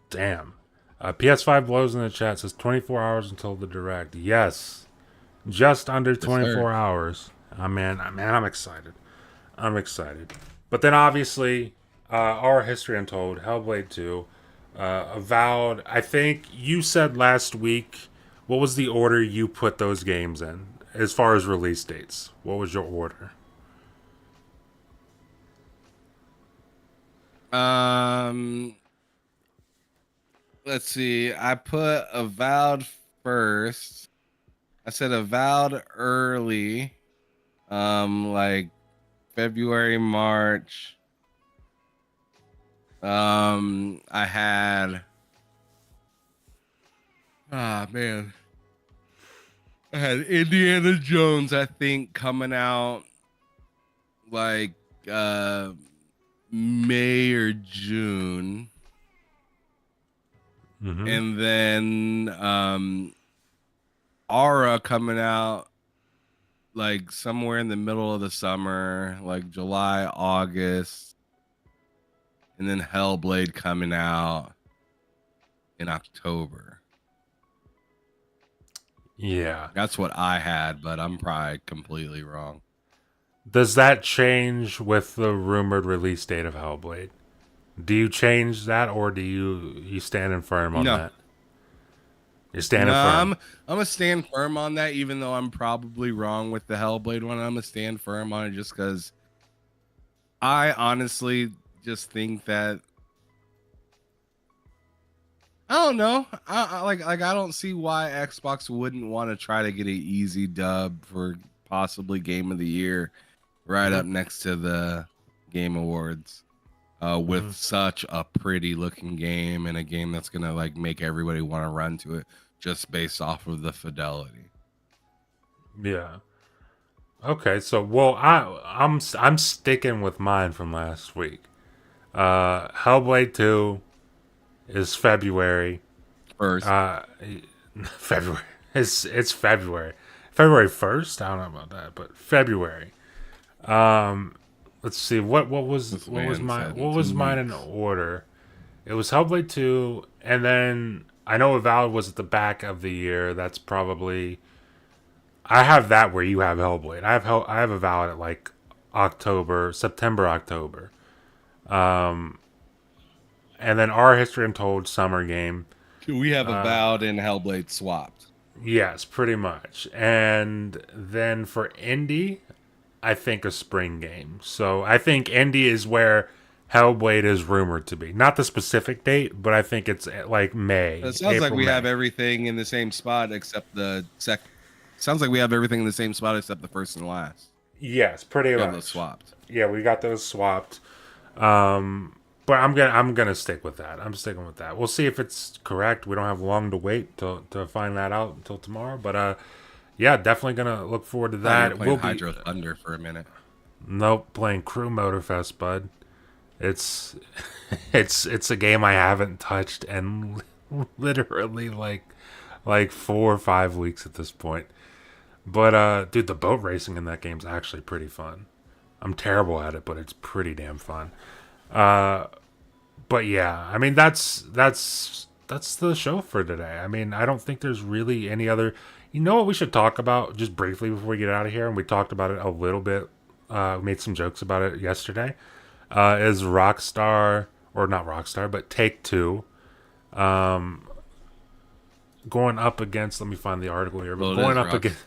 Damn. PS5 blows in the chat, says 24 hours until the direct. Yes. Just under 24 hours. I'm excited. I'm excited. But then obviously, our history untold, Hellblade 2, Avowed. I think you said last week, what was the order you put those games in as far as release dates? What was your order? Let's see. I put Avowed first. I said Avowed early, like February, March. I had, man, I had Indiana Jones, I think, coming out like May or June. Mm-hmm. And then Aura coming out like somewhere in the middle of the summer, like July, August. And then Hellblade coming out in October. Yeah. That's what I had, but I'm probably completely wrong. Does that change with the rumored release date of Hellblade? Do you change that, or do you stand firm on that? You're standing firm. I'm gonna stand firm on that, even though I'm probably wrong with the Hellblade one. I'm gonna stand firm on it just because I honestly just think that I don't know. I don't see why Xbox wouldn't want to try to get an easy dub for possibly Game of the Year right up next to the Game Awards. With such a pretty looking game and a game that's gonna like make everybody want to run to it just based off of the fidelity. Yeah. Okay, so well, I'm sticking with mine from last week. Hellblade 2 is February. First, February. It's February. February 1st. I don't know about that, but February. Let's see what was mine in order. It was Hellblade 2, and then I know Avowed was at the back of the year. That's probably, I have that where you have Hellblade. I have Avowed at like September, October. And then Our History Untold summer game. we have Avowed and Hellblade swapped. Yes, pretty much. And then for indie, I think a spring game. So I think indie is where Hellblade is rumored to be. Not the specific date, but I think it's like May. It sounds like we have everything in the same spot except the second. Sounds like we have everything in the same spot except the first and last. Yes, pretty much. Those swapped. Yeah, we got those swapped. But I'm gonna stick with that. I'm sticking with that. We'll see if it's correct. We don't have long to wait to find that out until tomorrow. But yeah, definitely gonna look forward to that. We'll Hydro Thunder for a minute. Nope, playing Crew Motorfest, bud. It's it's a game I haven't touched in literally like 4 or 5 weeks at this point. But dude, the boat racing in that game's actually pretty fun. I'm terrible at it, but it's pretty damn fun. But yeah, I mean that's the show for today. I mean, I don't think there's really any other. You know what we should talk about just briefly before we get out of here, and we talked about it a little bit. Made some jokes about it yesterday. Is Rockstar or not Rockstar, but Take Two going up against? Let me find the article here. But Well, it going is up Rockstar. against,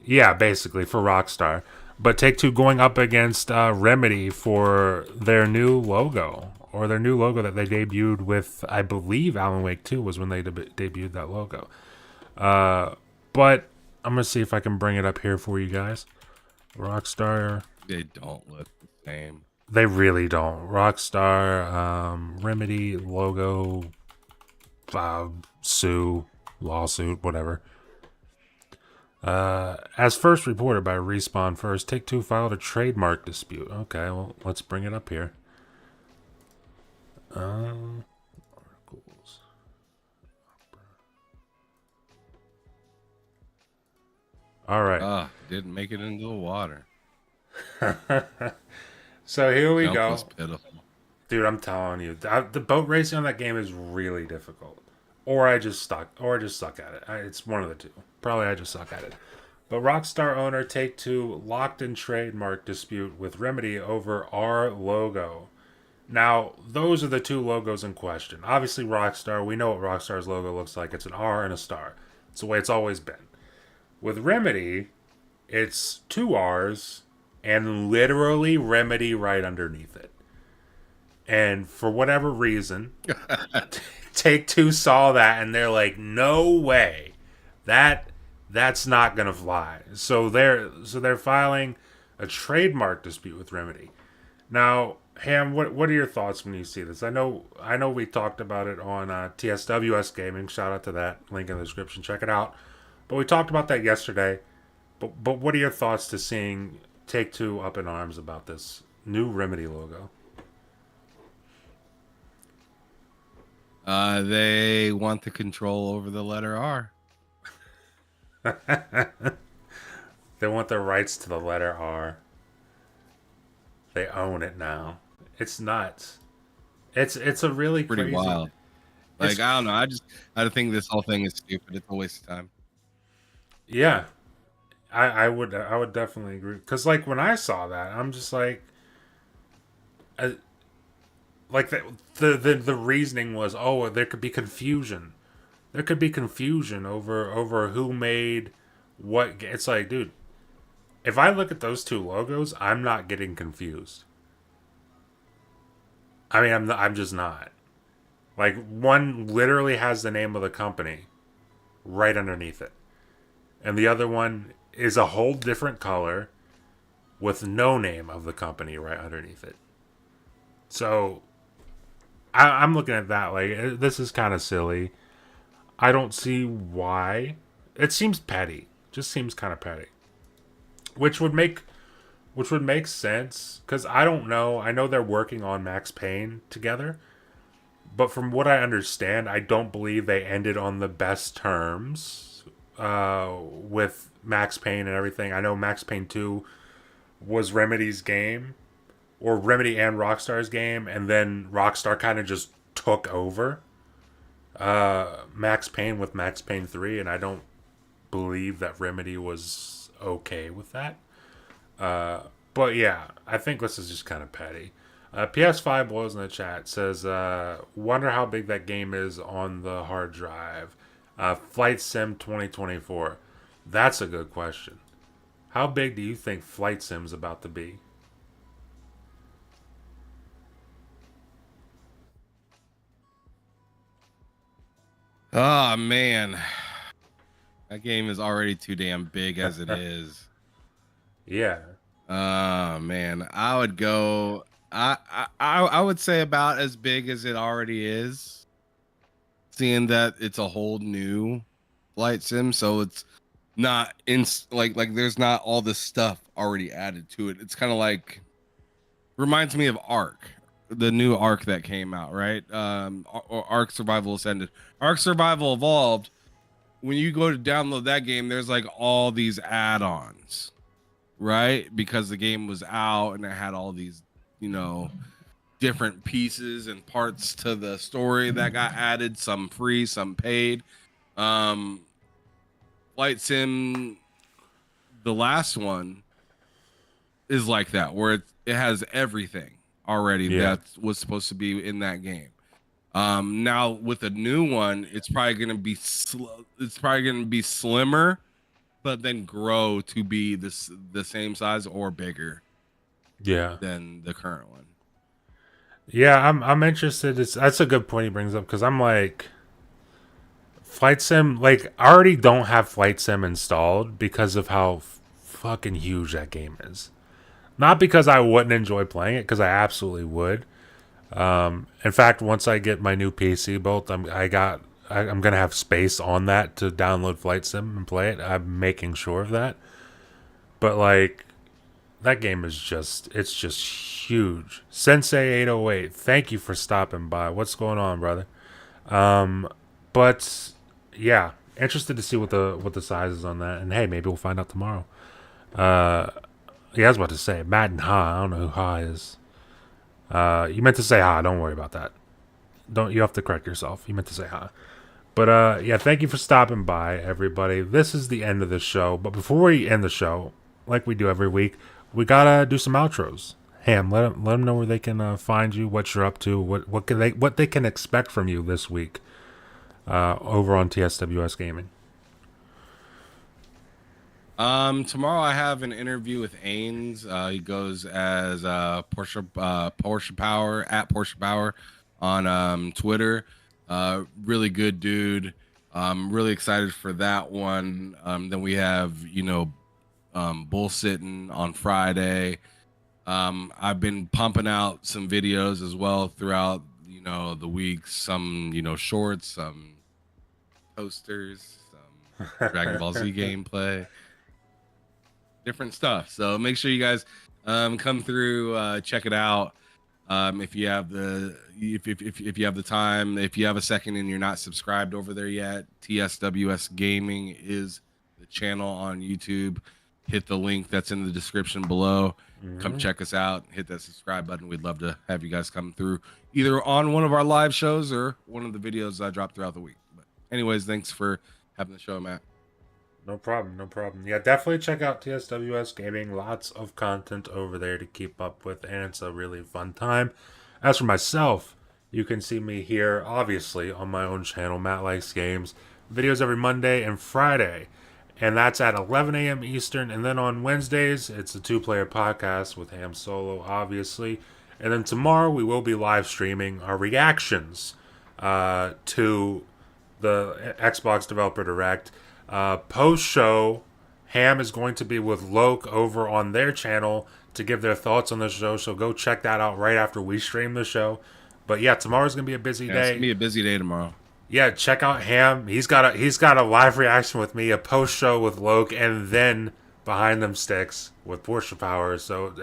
yeah, basically for Rockstar. But Take Two going up against Remedy for their new logo, or their new logo that they debuted with, I believe Alan Wake 2 was when they debuted that logo. But I'm going to see if I can bring it up here for you guys. Rockstar. They don't look the same. They really don't. Rockstar, Remedy, logo, sue, lawsuit, whatever. As first reported by Respawn First, Take-Two filed a trademark dispute. Okay, well, let's bring it up here. Articles. All right. Didn't make it into the water. So here we Jump go. was pitiful. Dude, I'm telling you, the boat racing on that game is really difficult. Or I just suck at it. It's one of the two. Probably I just suck at it. But Rockstar owner Take-Two locked in trademark dispute with Remedy over our logo. Now, those are the two logos in question. Obviously, Rockstar, we know what Rockstar's logo looks like. It's an R and a star. It's the way it's always been. With Remedy, it's two R's and literally Remedy right underneath it. And for whatever reason, Take-Two saw that and they're like, "No way, that's not gonna fly." So they're filing a trademark dispute with Remedy. Now, Ham, what are your thoughts when you see this? I know we talked about it on TSWS Gaming. Shout out to that, link in the description. Check it out. But we talked about that yesterday. But what are your thoughts to seeing Take-Two up in arms about this new Remedy logo? They want the control over the letter R. They want the rights to the letter R. They own it now. It's nuts. It's a really Pretty crazy, wild. Like, I don't know. I think this whole thing is stupid. It's a waste of time. Yeah, I would definitely agree. Cause like when I saw that, I'm just like, like the reasoning was, oh, there could be confusion. There could be confusion over who made what. It's like, dude, if I look at those two logos, I'm not getting confused. I mean, I'm just not. Like, one literally has the name of the company right underneath it, and the other one is a whole different color with no name of the company right underneath it. So I'm looking at that like, this is kind of silly. I don't see why. It seems petty. Just seems kind of petty. Which would make sense, because I don't know. I know they're working on Max Payne together, but from what I understand, I don't believe they ended on the best terms with Max Payne and everything. I know Max Payne 2 was Remedy's game, or Remedy and Rockstar's game, and then Rockstar kind of just took over Max Payne with Max Payne 3, and I don't believe that Remedy was okay with that. But yeah, I think this is just kind of petty. PS5 Blows in the chat says, wonder how big that game is on the hard drive. Flight Sim 2024. That's a good question. How big do you think Flight Sim's about to be? Oh, man. That game is already too damn big as it is. Yeah. Oh, man. I would go... I would say about as big as it already is, seeing that it's a whole new flight sim, so it's not like there's not all this stuff already added to it. It's kind of like Reminds me of Ark, the new Ark that came out, right? Ark Survival Ascended, Ark Survival Evolved. When you go to download that game, there's like all these add-ons, right? Because the game was out and it had all these, different pieces and parts to the story that got added, some free, some paid. Um, Flight Sim, the last one, is like that, where it has everything already that was supposed to be in that game. Now with a new one, it's probably gonna be slimmer, but then grow to be the same size or bigger. Than the current one. Yeah, I'm interested. That's a good point he brings up because I'm like, Flight Sim, like I already don't have Flight Sim installed because of how fucking huge that game is. Not because I wouldn't enjoy playing it, because I absolutely would. In fact, once I get my new PC built, I'm gonna have space on that to download Flight Sim and play it. I'm making sure of that. But like, that game is it's just huge. Sensei 808, thank you for stopping by. What's going on, brother? But yeah, interested to see what the size is on that. And hey, maybe we'll find out tomorrow. Yeah, I was about to say Matt and Ha. I don't know who Ha is. You meant to say Ha. Don't worry about that. You have to correct yourself. You meant to say Ha. But yeah, thank you for stopping by, everybody. This is the end of the show. But before we end the show, like we do every week, we gotta do some outros. Ham, let them know where they can find you, what you're up to, what they can expect from you this week over on TSWS Gaming. Tomorrow I have an interview with Ains. He goes as Porsche Power at Porsche Power on Twitter. Really good dude. Really excited for that one. Then we have bull sitting on Friday. I've been pumping out some videos as well throughout the week. Some shorts, some posters, some Dragon Ball Z gameplay. Different stuff. So make sure you guys come through, check it out. If you have if you have the time, if you have a second and you're not subscribed over there yet, TSWS Gaming is the channel on YouTube. Hit the link that's in the description below. Come check us out. Hit that subscribe button. We'd love to have you guys come through either on one of our live shows or one of the videos I drop throughout the week. But anyways, thanks for having the show, Matt. No problem, no problem. Yeah, definitely check out TSWS Gaming. Lots of content over there to keep up with, and it's a really fun time. As for myself, you can see me here, obviously, on my own channel, Matt Likes Games. Videos every Monday and Friday, and that's at 11 a.m. Eastern. And then on Wednesdays, it's a two-player podcast with Ham Solo, obviously. And then tomorrow, we will be live streaming our reactions to the Xbox Developer Direct. Post-show, Ham is going to be with Loke over on their channel to give their thoughts on the show, so go check that out right after we stream the show. But yeah, tomorrow's gonna be a busy day. It's gonna be a busy day tomorrow. Yeah, check out Ham. He's got a live reaction with me, a post-show with Loke, and then Behind Them Sticks with Porsche Power. So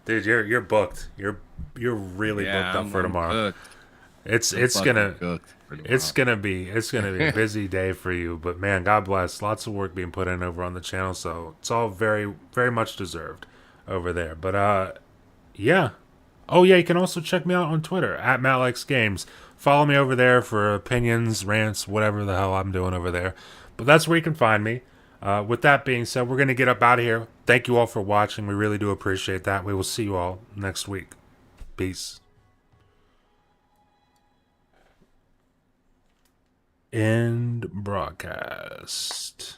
dude, you're booked. You're really booked up for tomorrow. It's gonna be a busy day for you, but man, God bless. Lots of work being put in over on the channel, so it's all very, very much deserved over there. But yeah. Oh yeah, you can also check me out on Twitter at Matt Likes Games. Follow me over there for opinions, rants, whatever the hell I'm doing over there. But that's where you can find me. With that being said, we're gonna get up out of here. Thank you all for watching. We really do appreciate that. We will see you all next week. Peace. End broadcast.